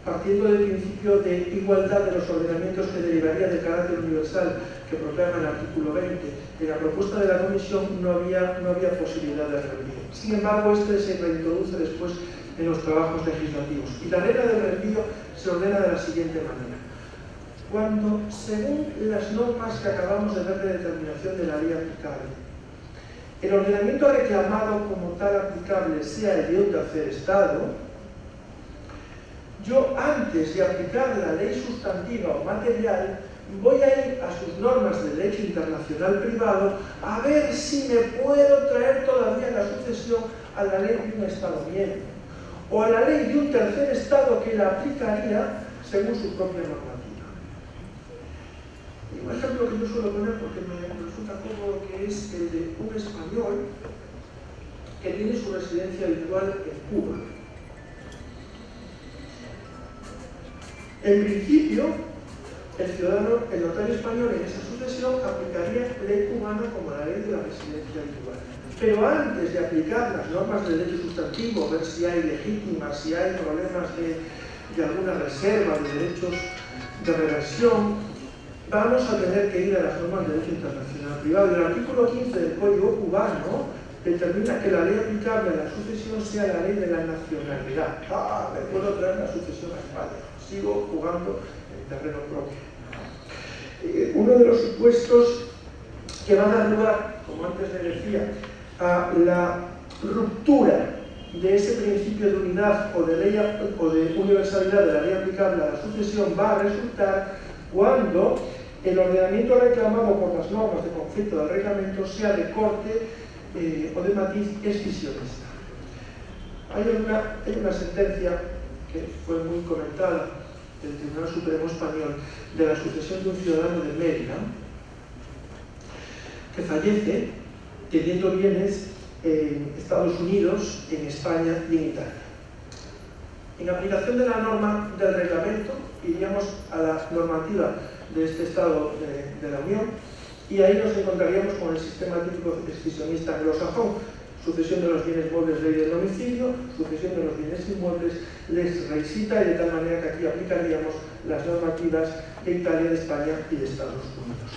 partiendo del principio de igualdad de los ordenamientos que derivaría del carácter universal que proclama el artículo 20, en la propuesta de la Comisión no había posibilidad de reenvío. Sin embargo, este se reintroduce después en los trabajos legislativos. Y la regla del reenvío se ordena de la siguiente manera. Cuando, según las normas que acabamos de ver de determinación de la ley aplicable, el ordenamiento reclamado como tal aplicable sea el de un tercer Estado, yo, antes de aplicar la ley sustantiva o material, voy a ir a sus normas de derecho internacional privado a ver si me puedo traer todavía la sucesión a la ley de un Estado miembro o a la ley de un tercer Estado que la aplicaría según su propia normativa. Y un ejemplo que yo suelo poner porque me resulta cómodo, que es el de un español que tiene su residencia habitual en Cuba. En principio, el notario español en esa sucesión aplicaría ley cubana como la ley de la residencia habitual. Pero antes de aplicar las normas del derecho sustantivo, ver si hay legítimas, si hay problemas de alguna reserva de derechos de reversión, vamos a tener que ir a las normas del derecho internacional privado. Y el artículo 15 del Código cubano determina que la ley aplicable a la sucesión sea la ley de la nacionalidad. Me puedo traer la sucesión a España. Sigo jugando en terreno propio. Uno de los supuestos que van a dar lugar, como antes le decía, a la ruptura de ese principio de unidad o de universalidad de la ley aplicable a la sucesión va a resultar cuando el ordenamiento reclamado por las normas de conflicto del reglamento sea de corte o de matiz escisionista. Hay una sentencia que fue muy comentada del Tribunal Supremo Español de la sucesión de un ciudadano de Mérida que fallece teniendo bienes en Estados Unidos, en España y en Italia. En aplicación de la norma del reglamento, iríamos a la normativa de este Estado de la Unión y ahí nos encontraríamos con el sistema típico escisionista anglosajón: sucesión de los bienes muebles, ley del domicilio; sucesión de los bienes inmuebles, lex requisita, y de tal manera que aquí aplicaríamos las normativas de Italia, de España y de Estados Unidos.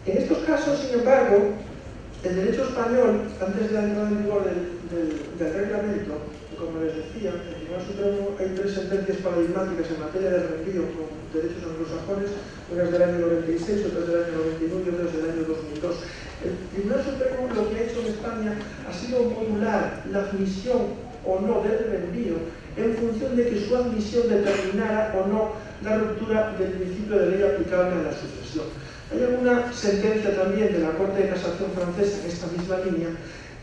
En estos casos, sin embargo, el derecho español, antes de la entrada en vigor del reglamento, como les decía, en el Tribunal Supremo hay 3 sentencias paradigmáticas en materia de reenvío con derechos anglosajones, unas del año 96, otras del año 99 y otras del año 2002. El Tribunal Supremo lo que ha hecho en España ha sido modular la admisión o no del reenvío en función de que su admisión determinara o no la ruptura del principio de ley aplicable a la sucesión. Hay alguna sentencia también de la Corte de Casación francesa en esta misma línea,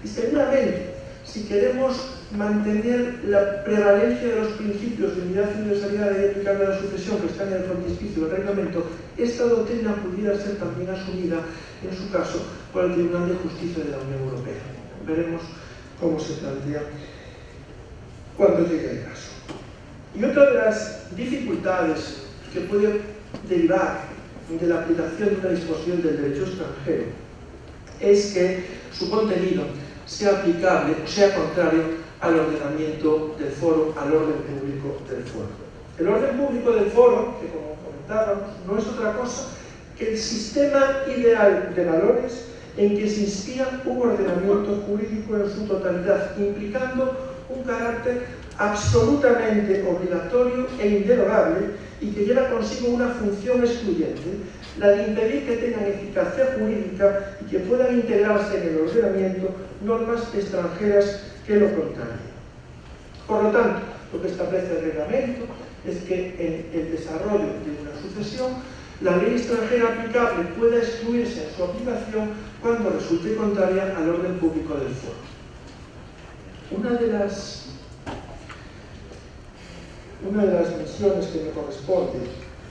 y seguramente, si queremos mantener la prevalencia de los principios de unidad y universalidad de ley aplicable a la sucesión que están en el frontispicio del reglamento, esta doctrina pudiera ser también asumida, en su caso, por el Tribunal de Justicia de la Unión Europea. Veremos cómo se plantea cuando llegue el caso. Y otra de las dificultades que puede derivar de la aplicación de una disposición del derecho extranjero es que su contenido sea aplicable o sea contrario al ordenamiento del foro, al orden público del foro. El orden público del foro, que como comentábamos, no es otra cosa que el sistema ideal de valores en que se inspira un ordenamiento jurídico en su totalidad, implicando un carácter absolutamente obligatorio e inderogable y que lleva consigo una función excluyente, la de impedir que tengan eficacia jurídica y que puedan integrarse en el ordenamiento normas extranjeras que lo contrarien. Por lo tanto, lo que establece el reglamento es que en el desarrollo de una sucesión, la ley extranjera aplicable pueda excluirse en su aplicación cuando resulte contraria al orden público del foro. Una de las misiones que me corresponde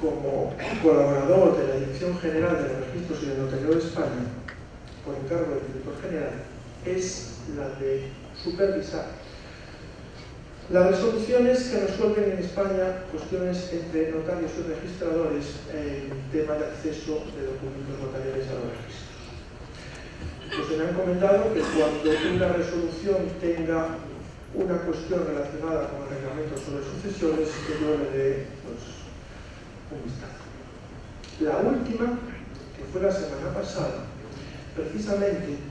como colaborador de la Dirección General de los Registros y del Notariado de España, por encargo del director general, es la de supervisar las resoluciones que resuelven en España cuestiones entre notarios y registradores en tema de acceso de documentos notariales a los registros. Pues se me han comentado que cuando una resolución tenga una cuestión relacionada con el reglamento sobre sucesiones, que yo le dé un vistazo. La última, que fue la semana pasada, precisamente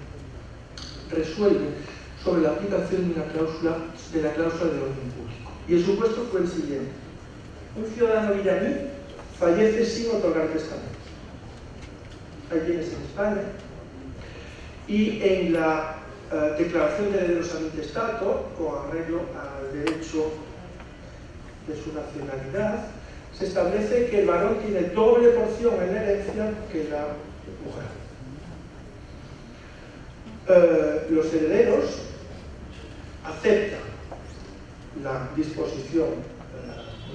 resuelve sobre la aplicación de la cláusula de orden público. Y el supuesto fue el siguiente: un ciudadano iraní fallece sin otorgar testamento. Hay bienes en España y en la declaración de herederos al intestato, con arreglo al derecho de su nacionalidad, se establece que el varón tiene doble porción en la herencia que la mujer. Los herederos aceptan la disposición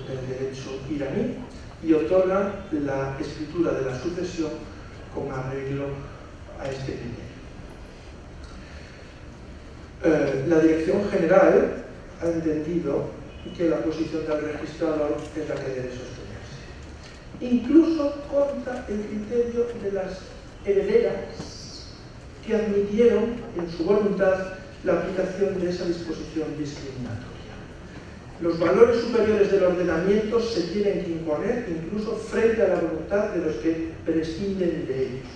del derecho iraní y otorgan la escritura de la sucesión con arreglo a este criterio. La Dirección General ha entendido que la posición del registrador es la que debe sostenerse, incluso contra el criterio de las herederas que admitieron en su voluntad la aplicación de esa disposición discriminatoria. Los valores superiores del ordenamiento se tienen que imponer incluso frente a la voluntad de los que prescinden de ellos.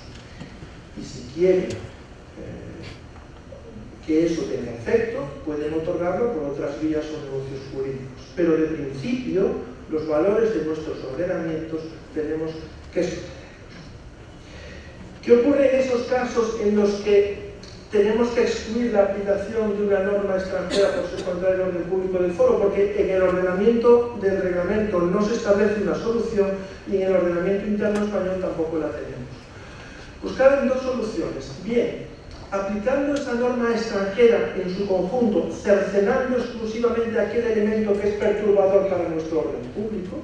Y si quieren que eso tenga efecto, pueden otorgarlo por otras vías o negocios jurídicos. Pero de principio, los valores de nuestros ordenamientos tenemos que sostener. ¿Qué ocurre en esos casos en los que tenemos que excluir la aplicación de una norma extranjera por ser contraria al orden público del foro? Porque en el ordenamiento del reglamento no se establece una solución y en el ordenamiento interno español tampoco la tenemos. Pues caben dos soluciones. Bien, aplicando esa norma extranjera en su conjunto, cercenando exclusivamente aquel elemento que es perturbador para nuestro orden público,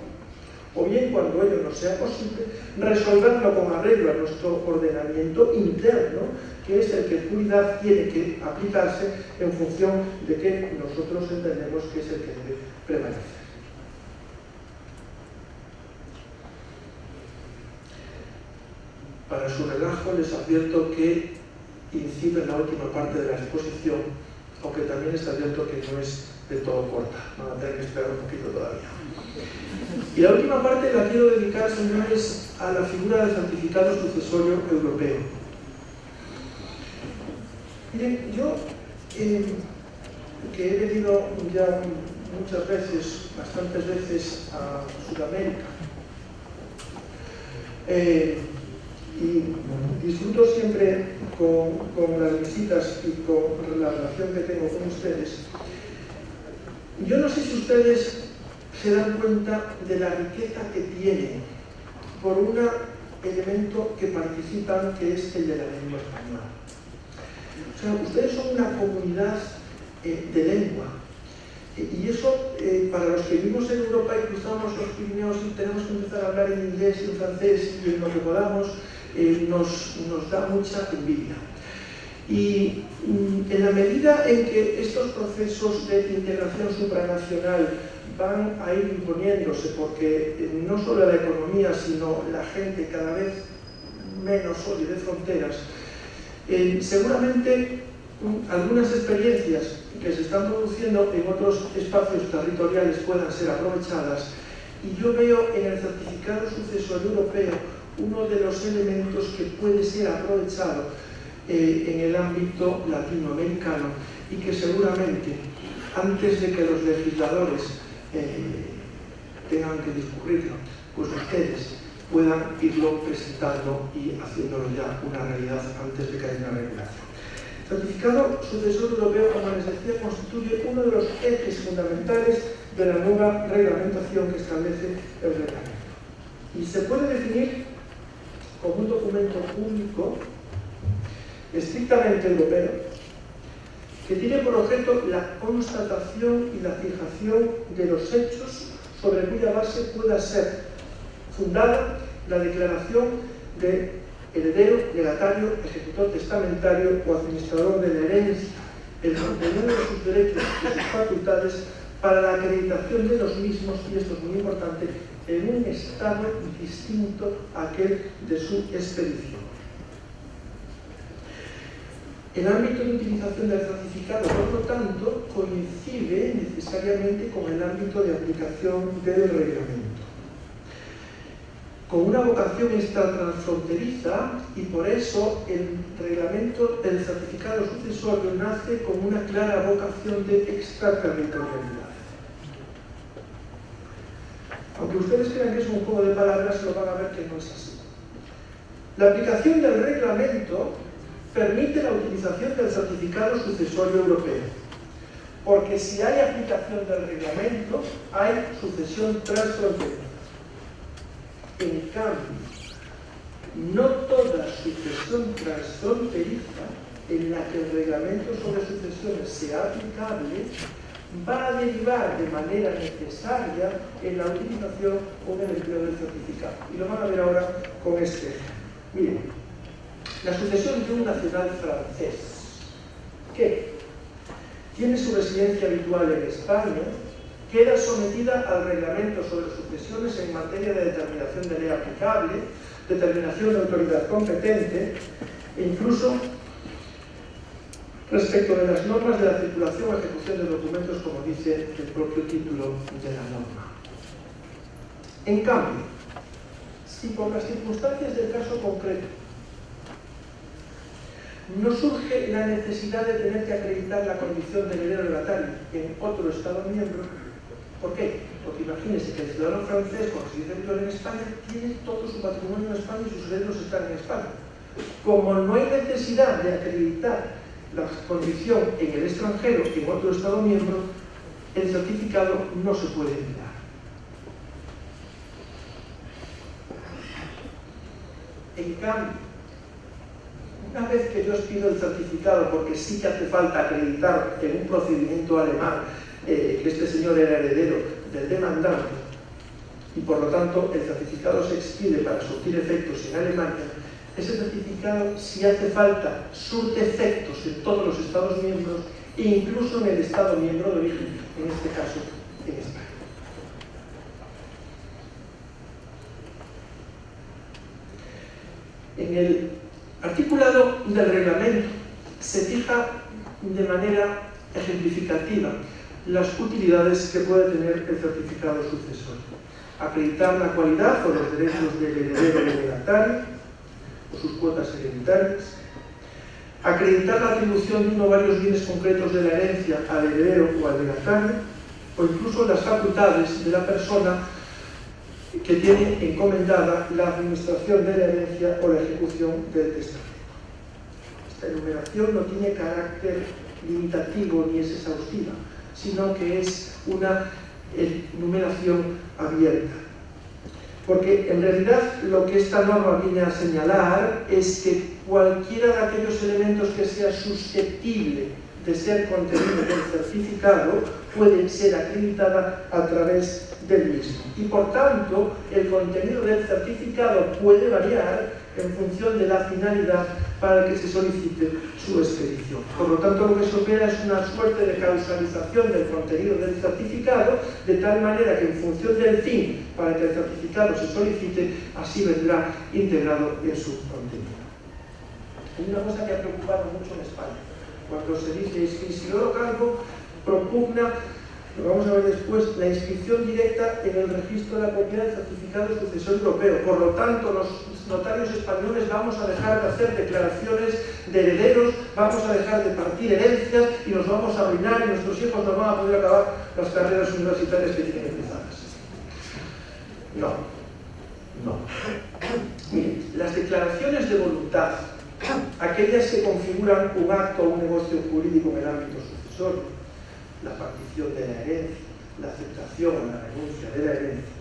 o bien, cuando ello no sea posible, resolverlo con arreglo a nuestro ordenamiento interno, que es el que en puridad tiene que aplicarse en función de que nosotros entendemos que es el que debe prevalecer. Para su relajo les advierto que incide en la última parte de la exposición, aunque también les advierto que no es de todo corta, van a tener que esperar un poquito todavía. Y la última parte la quiero dedicar, señores, a la figura del certificado sucesorio europeo. Miren, yo, que he venido ya muchas veces, bastantes veces a Sudamérica, y disfruto siempre con las visitas y con la relación que tengo con ustedes. Yo no sé si ustedes se dan cuenta de la riqueza que tienen por un elemento que participan, que es el de la lengua española. O sea, ustedes son una comunidad de lengua. Y eso, para los que vivimos en Europa y cruzamos los Pirineos y tenemos que empezar a hablar en inglés y en francés y en lo que podamos, nos da mucha envidia. Y en la medida en que estos procesos de integración supranacional van a ir imponiéndose, porque no solo la economía, sino la gente cada vez menos oye de fronteras, seguramente algunas experiencias que se están produciendo en otros espacios territoriales puedan ser aprovechadas, y yo veo en el certificado sucesorio europeo uno de los elementos que puede ser aprovechado en el ámbito latinoamericano, y que seguramente, antes de que los legisladores tengan que discurrirlo, pues ustedes puedan irlo presentando y haciéndolo ya una realidad antes de que haya una regulación. El certificado sucesorio europeo, como les decía, constituye uno de los ejes fundamentales de la nueva reglamentación que establece el reglamento. Y se puede definir como un documento público estrictamente europeo que tiene por objeto la constatación y la fijación de los hechos sobre cuya base pueda ser fundada la declaración de heredero, legatario, ejecutor testamentario o administrador de la herencia, el contenido de sus derechos y sus facultades para la acreditación de los mismos, y esto es muy importante, en un estado distinto a aquel de su expedición. El ámbito de utilización del certificado, por lo tanto, coincide necesariamente con el ámbito de aplicación del reglamento, con una vocación transfronteriza, y por eso el reglamento, el certificado sucesorio, nace con una clara vocación de extraterritorialidad. Aunque ustedes crean que es un juego de palabras, lo van a ver que no es así. La aplicación del reglamento permite la utilización del certificado sucesorio europeo, porque si hay aplicación del reglamento, hay sucesión transfronteriza. En cambio, no toda sucesión transfronteriza en la que el reglamento sobre sucesiones sea aplicable va a derivar de manera necesaria en la utilización o en el empleo del certificado. Y lo van a ver ahora con este ejemplo. Miren, la sucesión de un nacional francés que tiene su residencia habitual en España queda sometida al reglamento sobre sucesiones en materia de determinación de ley aplicable, determinación de autoridad competente e incluso respecto de las normas de la circulación o ejecución de documentos, como dice el propio título de la norma. En cambio, si por las circunstancias del caso concreto no surge la necesidad de tener que acreditar la condición de heredero legatario en otro Estado miembro, ¿por qué? Porque imagínense que el ciudadano francés con residencia habitual en España tiene todo su patrimonio en España y sus herederos están en España. Como no hay necesidad de acreditar la condición en el extranjero, en otro Estado miembro, el certificado no se puede enviar. En cambio, una vez que yo os pido el certificado, porque sí que hace falta acreditar en un procedimiento alemán que este señor era heredero del demandante, y por lo tanto el certificado se expide para surtir efectos en Alemania, ese certificado, si hace falta, surte efectos en todos los Estados miembros e incluso en el Estado miembro de origen, en este caso en España. En el articulado del reglamento se fija de manera ejemplificativa las utilidades que puede tener el certificado sucesorio. Acreditar la cualidad o los derechos del heredero legatario o sus cuotas hereditarias, acreditar la atribución de uno o varios bienes concretos de la herencia al heredero o al legatario, o incluso las facultades de la persona que tiene encomendada la administración de la herencia o la ejecución del testamento. Esta enumeración no tiene carácter limitativo ni es exhaustiva, sino que es una enumeración abierta. Porque en realidad lo que esta norma viene a señalar es que cualquiera de aquellos elementos que sea susceptible de ser contenido del certificado puede ser acreditada a través del mismo. Y por tanto, el contenido del certificado puede variar en función de la finalidad para el que se solicite su expedición. Por lo tanto, lo que se opera es una suerte de causalización del contenido del certificado, de tal manera que en función del fin para que el certificado se solicite, así vendrá integrado en su contenido. Hay una cosa que ha preocupado mucho en España. Cuando se dice que Isidoro Calvo propugna, lo vamos a ver después, la inscripción directa en el registro de la propiedad del certificado sucesorio europeo. Por lo tanto, los notarios españoles vamos a dejar de hacer declaraciones de herederos, vamos a dejar de partir herencias y nos vamos a arruinar y nuestros hijos no van a poder acabar las carreras universitarias que tienen empezadas. No. Miren, las declaraciones de voluntad, aquellas que configuran un acto o un negocio jurídico en el ámbito sucesorio, la partición de la herencia, la aceptación o la renuncia de la herencia,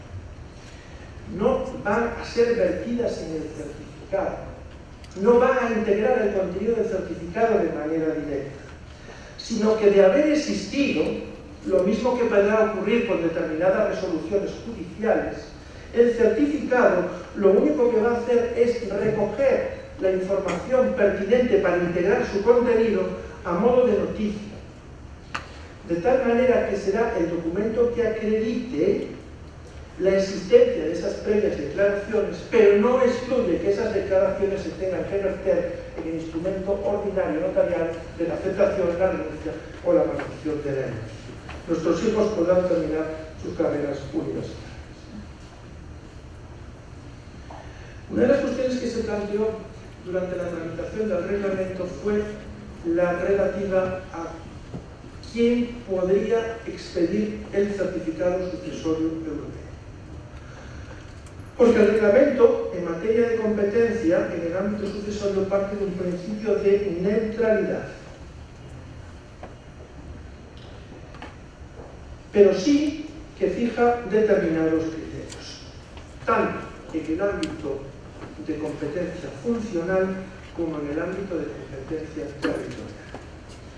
no van a ser vertidas en el certificado, no van a integrar el contenido del certificado de manera directa, sino que de haber existido, lo mismo que podrá ocurrir con determinadas resoluciones judiciales, el certificado lo único que va a hacer es recoger la información pertinente para integrar su contenido a modo de noticia, de tal manera que será el documento que acredite la existencia de esas previas declaraciones, pero no excluye que esas declaraciones se tengan que verter en el instrumento ordinario notarial de la aceptación, la renuncia o la partición de la herencia. Nuestros hijos podrán terminar sus carreras universitarias. Una de las cuestiones que se planteó durante la tramitación del reglamento fue la relativa a quién podría expedir el certificado sucesorio europeo. Porque el reglamento, en materia de competencia, en el ámbito sucesorio, parte de un principio de neutralidad. Pero sí que fija determinados criterios, tanto en el ámbito de competencia funcional como en el ámbito de competencia territorial.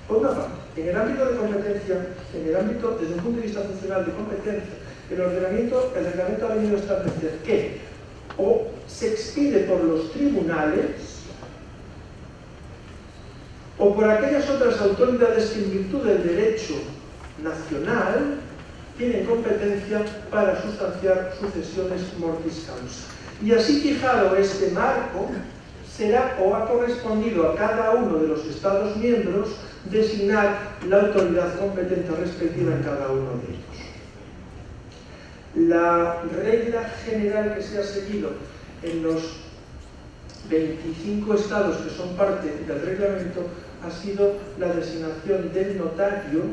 Por una parte, en el ámbito de competencia, desde un punto de vista funcional de competencia, el reglamento ha venido a establecer que o se expide por los tribunales o por aquellas otras autoridades que en virtud del derecho nacional tienen competencia para sustanciar sucesiones mortis causa. Y así fijado este marco, será o ha correspondido a cada uno de los Estados miembros designar la autoridad competente respectiva en cada uno de ellos. La regla general que se ha seguido en los 25 estados que son parte del reglamento ha sido la designación del notario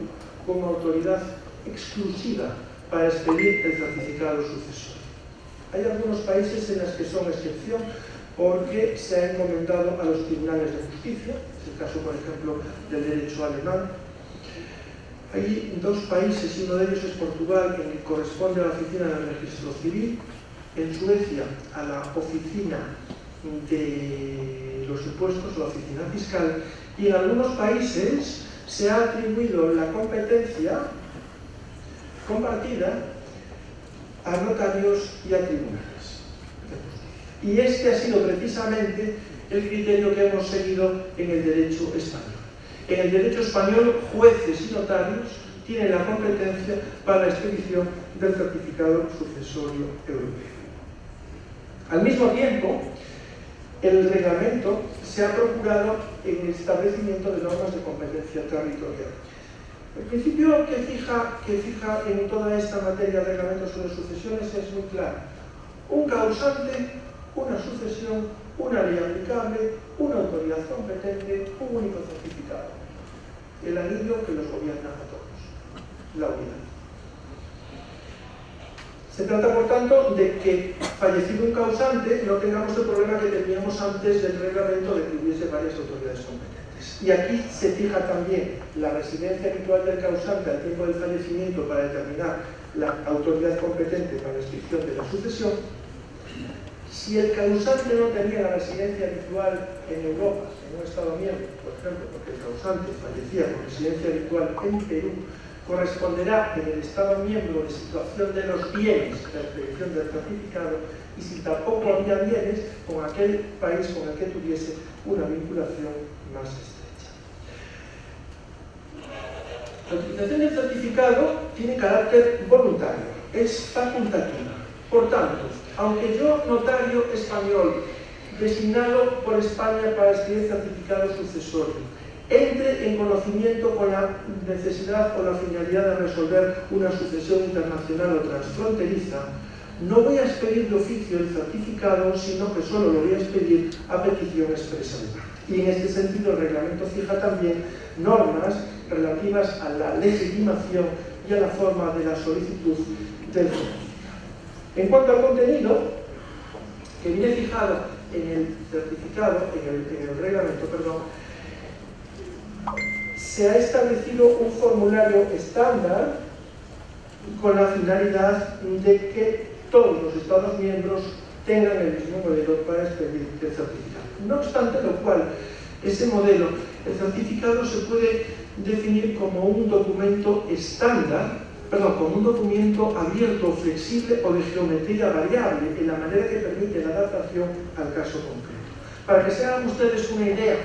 como autoridad exclusiva para expedir el certificado sucesorio. Hay algunos países en los que son excepción porque se ha encomendado a los tribunales de justicia, es el caso, por ejemplo, del derecho alemán. Hay dos países, y uno de ellos es Portugal, que corresponde a la oficina del registro civil, en Suecia a la oficina de los impuestos, la oficina fiscal, y en algunos países se ha atribuido la competencia compartida a notarios y a tribunales. Y este ha sido precisamente el criterio que hemos seguido en el derecho español. En el derecho español, jueces y notarios tienen la competencia para la expedición del certificado sucesorio europeo. Al mismo tiempo, el reglamento se ha procurado en el establecimiento de normas de competencia territorial. El principio que fija en toda esta materia de reglamentos sobre sucesiones es muy claro. Un causante, una sucesión, una ley aplicable, una autoridad competente, un único certificado. El anillo que los gobierna a todos, la unidad. Se trata, por tanto, de que, fallecido un causante, no tengamos el problema que teníamos antes del reglamento de que hubiese varias autoridades competentes. Y aquí se fija también la residencia habitual del causante al tiempo del fallecimiento para determinar la autoridad competente para la inscripción de la sucesión. Si el causante no tenía la residencia habitual en Europa, en un Estado miembro, por ejemplo, porque el causante fallecía con residencia habitual en Perú, corresponderá en el Estado miembro de situación de los bienes la expedición del certificado, y si tampoco había bienes, con aquel país con el que tuviese una vinculación más estrecha. La utilización del certificado tiene carácter voluntario, es facultativa. Por tanto, aunque yo, notario español, designado por España para expedir certificado sucesorio, entre en conocimiento con la necesidad o la finalidad de resolver una sucesión internacional o transfronteriza, no voy a expedir de oficio el certificado, sino que solo lo voy a expedir a petición expresa de parte. Y en este sentido el reglamento fija también normas relativas a la legitimación y a la forma de la solicitud del certificado. En cuanto al contenido, que viene fijado en el certificado, en el reglamento, perdón, se ha establecido un formulario estándar con la finalidad de que todos los Estados miembros tengan el mismo modelo para expedir el certificado. No obstante lo cual, ese modelo, el certificado se puede definir como un documento estándar, como un documento abierto, flexible o de geometría variable, en la manera que permite la adaptación al caso concreto. Para que se hagan ustedes una idea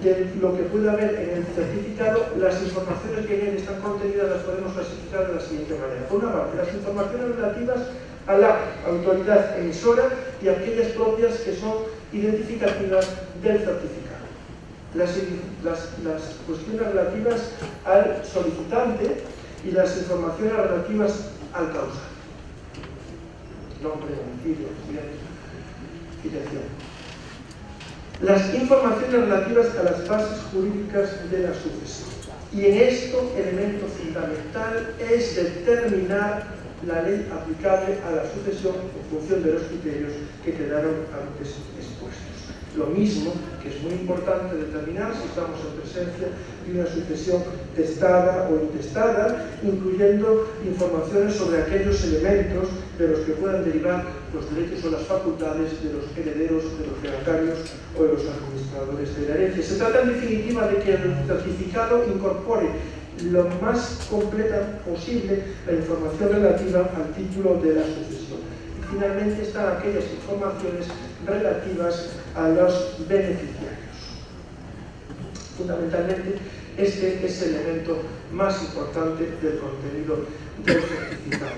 de lo que puede haber en el certificado, las informaciones que en él están contenidas las podemos clasificar de la siguiente manera. Por una parte, las informaciones relativas a la autoridad emisora y aquellas propias que son identificativas del certificado. Las cuestiones relativas al solicitante y las informaciones relativas al causante. Nombre, domicilio, filiación. Las informaciones relativas a las bases jurídicas de la sucesión. Y en esto, elemento fundamental es determinar la ley aplicable a la sucesión en función de los criterios que quedaron antes expuestos. Lo mismo, que es muy importante determinar si estamos en presencia de una sucesión testada o intestada, incluyendo informaciones sobre aquellos elementos de los que puedan derivar los derechos o las facultades de los herederos, de los legatarios o de los administradores de la herencia. Se trata en definitiva de que el certificado incorpore lo más completa posible la información relativa al título de la sucesión. Y finalmente están aquellas informaciones relativas a los beneficiarios. Fundamentalmente, este es el elemento más importante del contenido del certificado.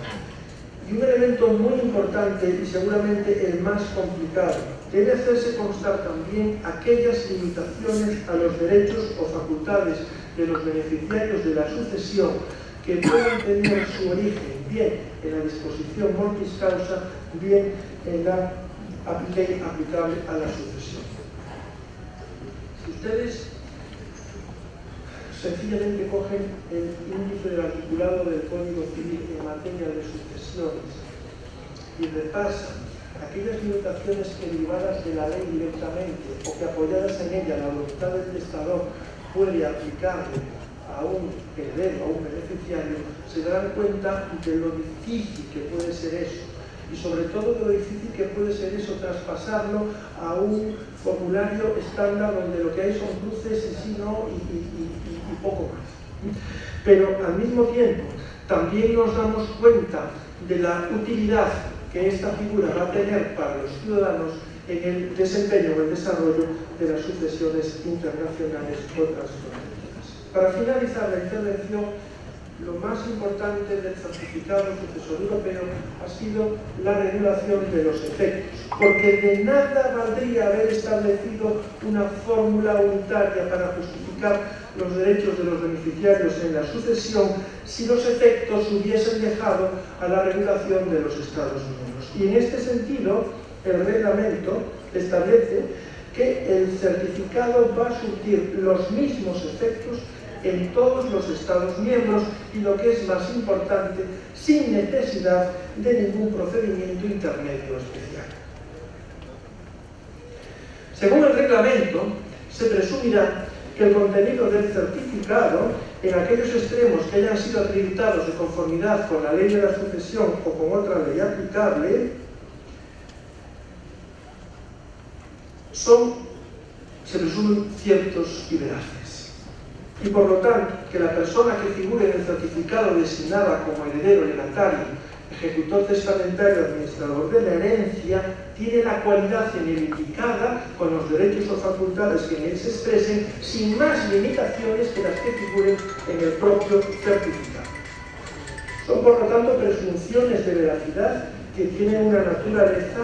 Y un elemento muy importante y seguramente el más complicado, debe hacerse constar también aquellas limitaciones a los derechos o facultades de los beneficiarios de la sucesión que pueden tener su origen bien en la disposición mortis causa, bien en la ley aplicable a la sucesión. Si ustedes sencillamente cogen el índice del articulado del Código Civil en materia de sucesiones y repasan aquellas limitaciones que derivadas de la ley directamente o que apoyadas en ella la voluntad del testador puede aplicarle a un heredero, a un beneficiario, se darán cuenta de lo difícil que puede ser eso y sobre todo de lo difícil que puede ser eso traspasarlo a un formulario estándar donde lo que hay son cruces y sí, no y poco más. Pero al mismo tiempo también nos damos cuenta de la utilidad que esta figura va a tener para los ciudadanos en el desempeño o el desarrollo de las sucesiones internacionales o transfronterizas. Para finalizar la intervención, lo más importante del certificado sucesor europeo ha sido la regulación de los efectos, porque de nada valdría haber establecido una fórmula unitaria para justificar los derechos de los beneficiarios en la sucesión si los efectos hubiesen dejado a la regulación de los Estados miembros. Y en este sentido, el reglamento establece que el certificado va a surtir los mismos efectos en todos los Estados miembros y, lo que es más importante, sin necesidad de ningún procedimiento intermedio especial. Según el reglamento, se presumirá que el contenido del certificado, en aquellos extremos que hayan sido acreditados de conformidad con la ley de la sucesión o con otra ley aplicable, se presumen ciertos y veraces. y por lo tanto que la persona que figure en el certificado designada como heredero legatario, ejecutor testamentario, administrador de la herencia, tiene la cualidad en él indicada con los derechos o facultades que en él se expresen, sin más limitaciones que las que figuren en el propio certificado. Son, por lo tanto, presunciones de veracidad que tienen una naturaleza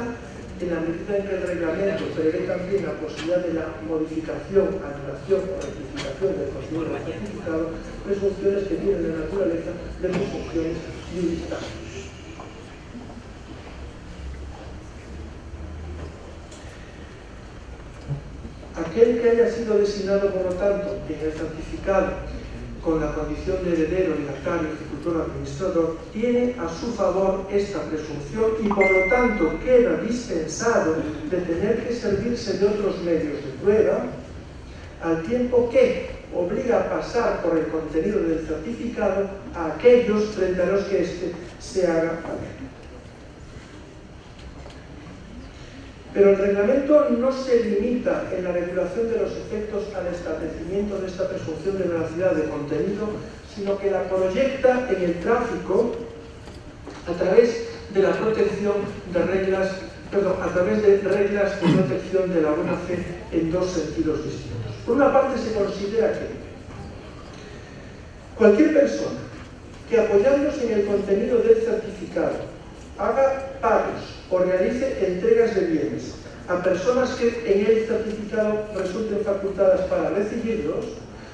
en la medida en que el reglamento prevé también la posibilidad de la modificación, anulación o rectificación del contenido del certificado, presunciones que tienen la naturaleza de presunciones jurisdiccionales. Aquel que haya sido designado, por lo tanto, en el certificado con la condición de heredero, legatario, ejecutor, administrador, tiene a su favor esta presunción y, por lo tanto, queda dispensado de tener que servirse de otros medios de prueba, al tiempo que obliga a pasar por el contenido del certificado a aquellos frente a los que éste se haga valer. Pero el reglamento no se limita en la regulación de los efectos al establecimiento de esta presunción de veracidad de contenido, sino que la proyecta en el tráfico a través de la protección de reglas, a través de reglas de protección de la buena fe en dos sentidos distintos. Por una parte, se considera que cualquier persona que, apoyándose en el contenido del certificado, haga pagos o realice entregas de bienes a personas que en el certificado resulten facultadas para recibirlos,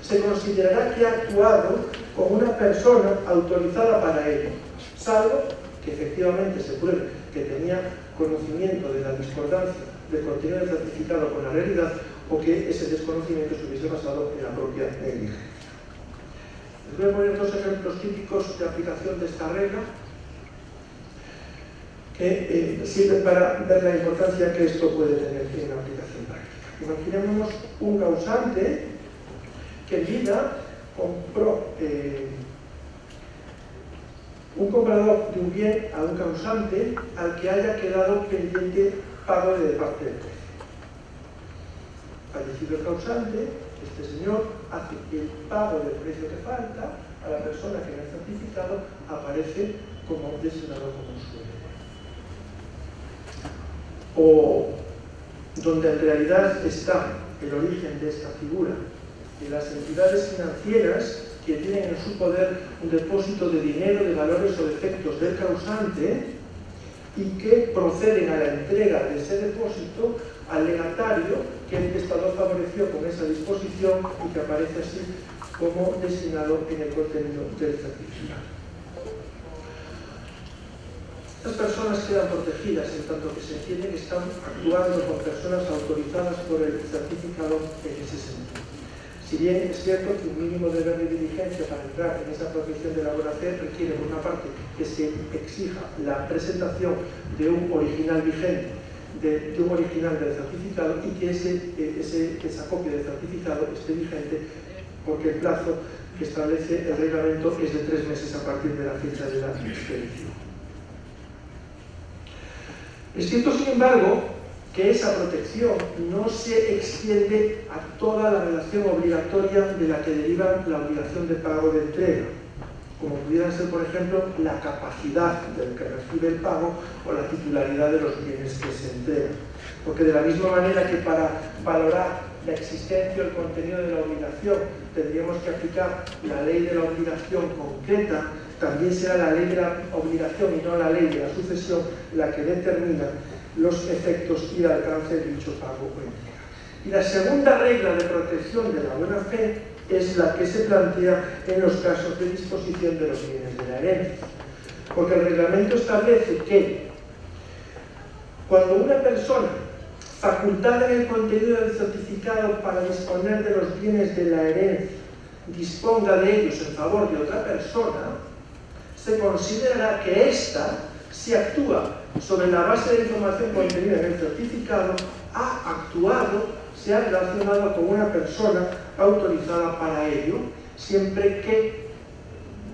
se considerará que ha actuado como una persona autorizada para ello, salvo que efectivamente se pruebe que tenía conocimiento de la discordancia del contenido del certificado con la realidad o que ese desconocimiento se hubiese basado en la propia negligencia. Les voy a poner dos ejemplos típicos de aplicación de esta regla que sirven para ver la importancia que esto puede tener en la aplicación práctica. Imaginémonos un causante que en vida compró un comprador de un bien a un causante al que haya quedado pendiente pago de parte del precio. Fallecido el causante, este señor hace el pago del precio que falta a la persona que en el certificado aparece como designado como su heredero. O donde en realidad está el origen de esta figura, en las entidades financieras que tienen en su poder un depósito de dinero, de valores o de efectos del causante y que proceden a la entrega de ese depósito al legatario que el testador favoreció con esa disposición y que aparece así como designado en el contenido del certificado. Estas personas quedan protegidas en tanto que se entiende que están actuando con personas autorizadas por el certificado en ese sentido. Si bien es cierto que un mínimo deber de diligencia para entrar en esa protección de la buena fe requiere, por una parte, que se exija la presentación de un original vigente, de un original del certificado y que esa copia del certificado esté vigente porque el plazo que establece el reglamento es de 3 meses a partir de la fecha de la expedición. Es cierto, sin embargo, que esa protección no se extiende a toda la relación obligatoria de la que deriva la obligación de pago de entrega, como pudieran ser, por ejemplo, la capacidad del que recibe el pago o la titularidad de los bienes que se entregan. Porque de la misma manera que para valorar la existencia o el contenido de la obligación tendríamos que aplicar la ley de la obligación concreta, también será la ley de la obligación y no la ley de la sucesión la que determina los efectos y el alcance de dicho pago o entrega. Y la segunda regla de protección de la buena fe es la que se plantea en los casos de disposición de los bienes de la herencia. Porque el reglamento establece que cuando una persona facultada en el contenido del certificado para disponer de los bienes de la herencia disponga de ellos en favor de otra persona, se considerará que ésta, si actúa sobre la base de información contenida en el certificado, ha actuado, se ha relacionado con una persona autorizada para ello, siempre que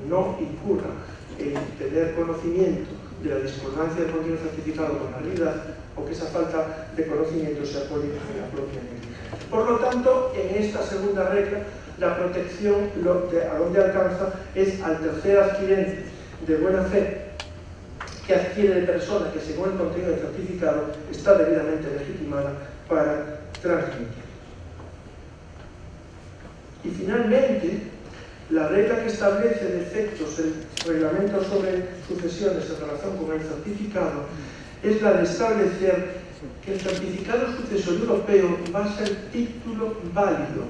no incurra en tener conocimiento de la discordancia del contenido certificado con la realidad o que esa falta de conocimiento se apoye en la propia negligencia. Por lo tanto, en esta segunda regla la protección a donde alcanza es al tercer adquirente de buena fe que adquiere de persona que según el contenido del certificado está debidamente legitimada para transmitir. Y finalmente, la regla que establece de efectos el reglamento sobre sucesiones en relación con el certificado es la de establecer que el certificado sucesorio europeo va a ser título válido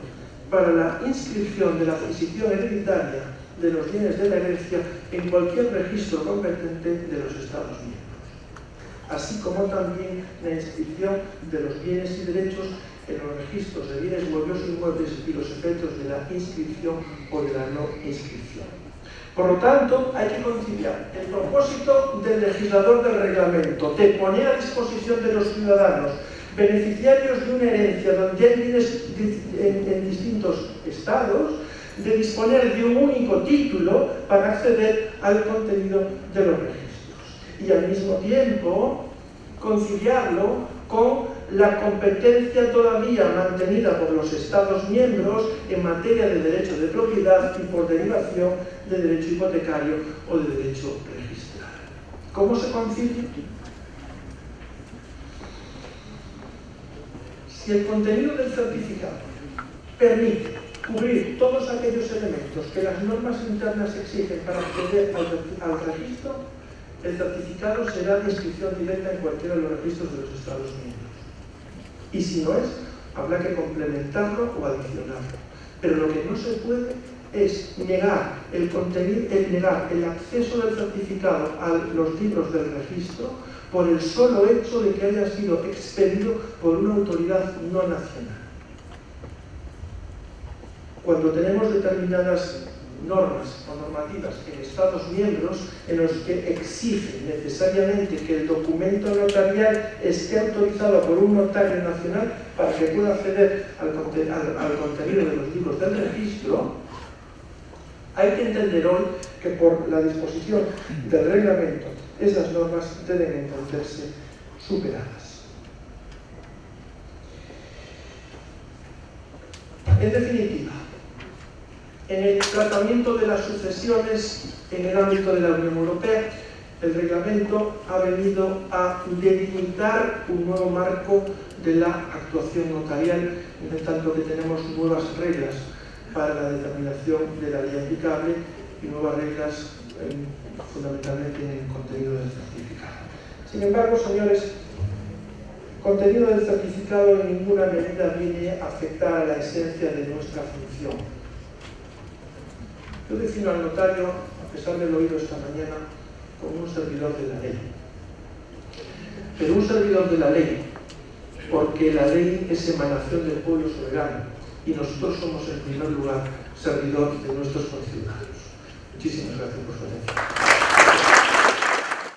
para la inscripción de la adquisición hereditaria de los bienes de la herencia en cualquier registro competente de los Estados miembros, así como también la inscripción de los bienes y derechos en los registros de bienes muebles e inmuebles y los efectos de la inscripción o de la no inscripción. Por lo tanto, hay que conciliar el propósito del legislador del reglamento de poner a disposición de los ciudadanos beneficiarios de una herencia donde hay bienes en distintos estados, de disponer de un único título para acceder al contenido de los registros. Y al mismo tiempo, conciliarlo con la competencia todavía mantenida por los Estados miembros en materia de derecho de propiedad y por derivación de derecho hipotecario o de derecho registral. ¿Cómo se concilia? Si el contenido del certificado permite cubrir todos aquellos elementos que las normas internas exigen para acceder al registro, el certificado será de inscripción directa en cualquiera de los registros de los Estados miembros. Y si no es, habrá que complementarlo o adicionarlo. Pero lo que no se puede es negar el contenido, negar el acceso del certificado a los libros del registro por el solo hecho de que haya sido expedido por una autoridad no nacional. Cuando tenemos determinadas normas o normativas en Estados miembros en los que exigen necesariamente que el documento notarial esté autorizado por un notario nacional para que pueda acceder al contenido de los libros del registro, hay que entender hoy que por la disposición del reglamento esas normas deben entenderse superadas. En definitiva, en el tratamiento de las sucesiones en el ámbito de la Unión Europea, el reglamento ha venido a delimitar un nuevo marco de la actuación notarial, en tanto que tenemos nuevas reglas para la determinación de la ley aplicable y nuevas reglas fundamentalmente en el contenido del certificado. Sin embargo, señores, el contenido del certificado en ninguna medida viene a afectar a la esencia de nuestra función. Yo defino al notario, a pesar de lo oído esta mañana, como un servidor de la ley. Pero un servidor de la ley, porque la ley es emanación del pueblo soberano y nosotros somos en primer lugar servidor de nuestros conciudadanos. Muchísimas gracias por su atención.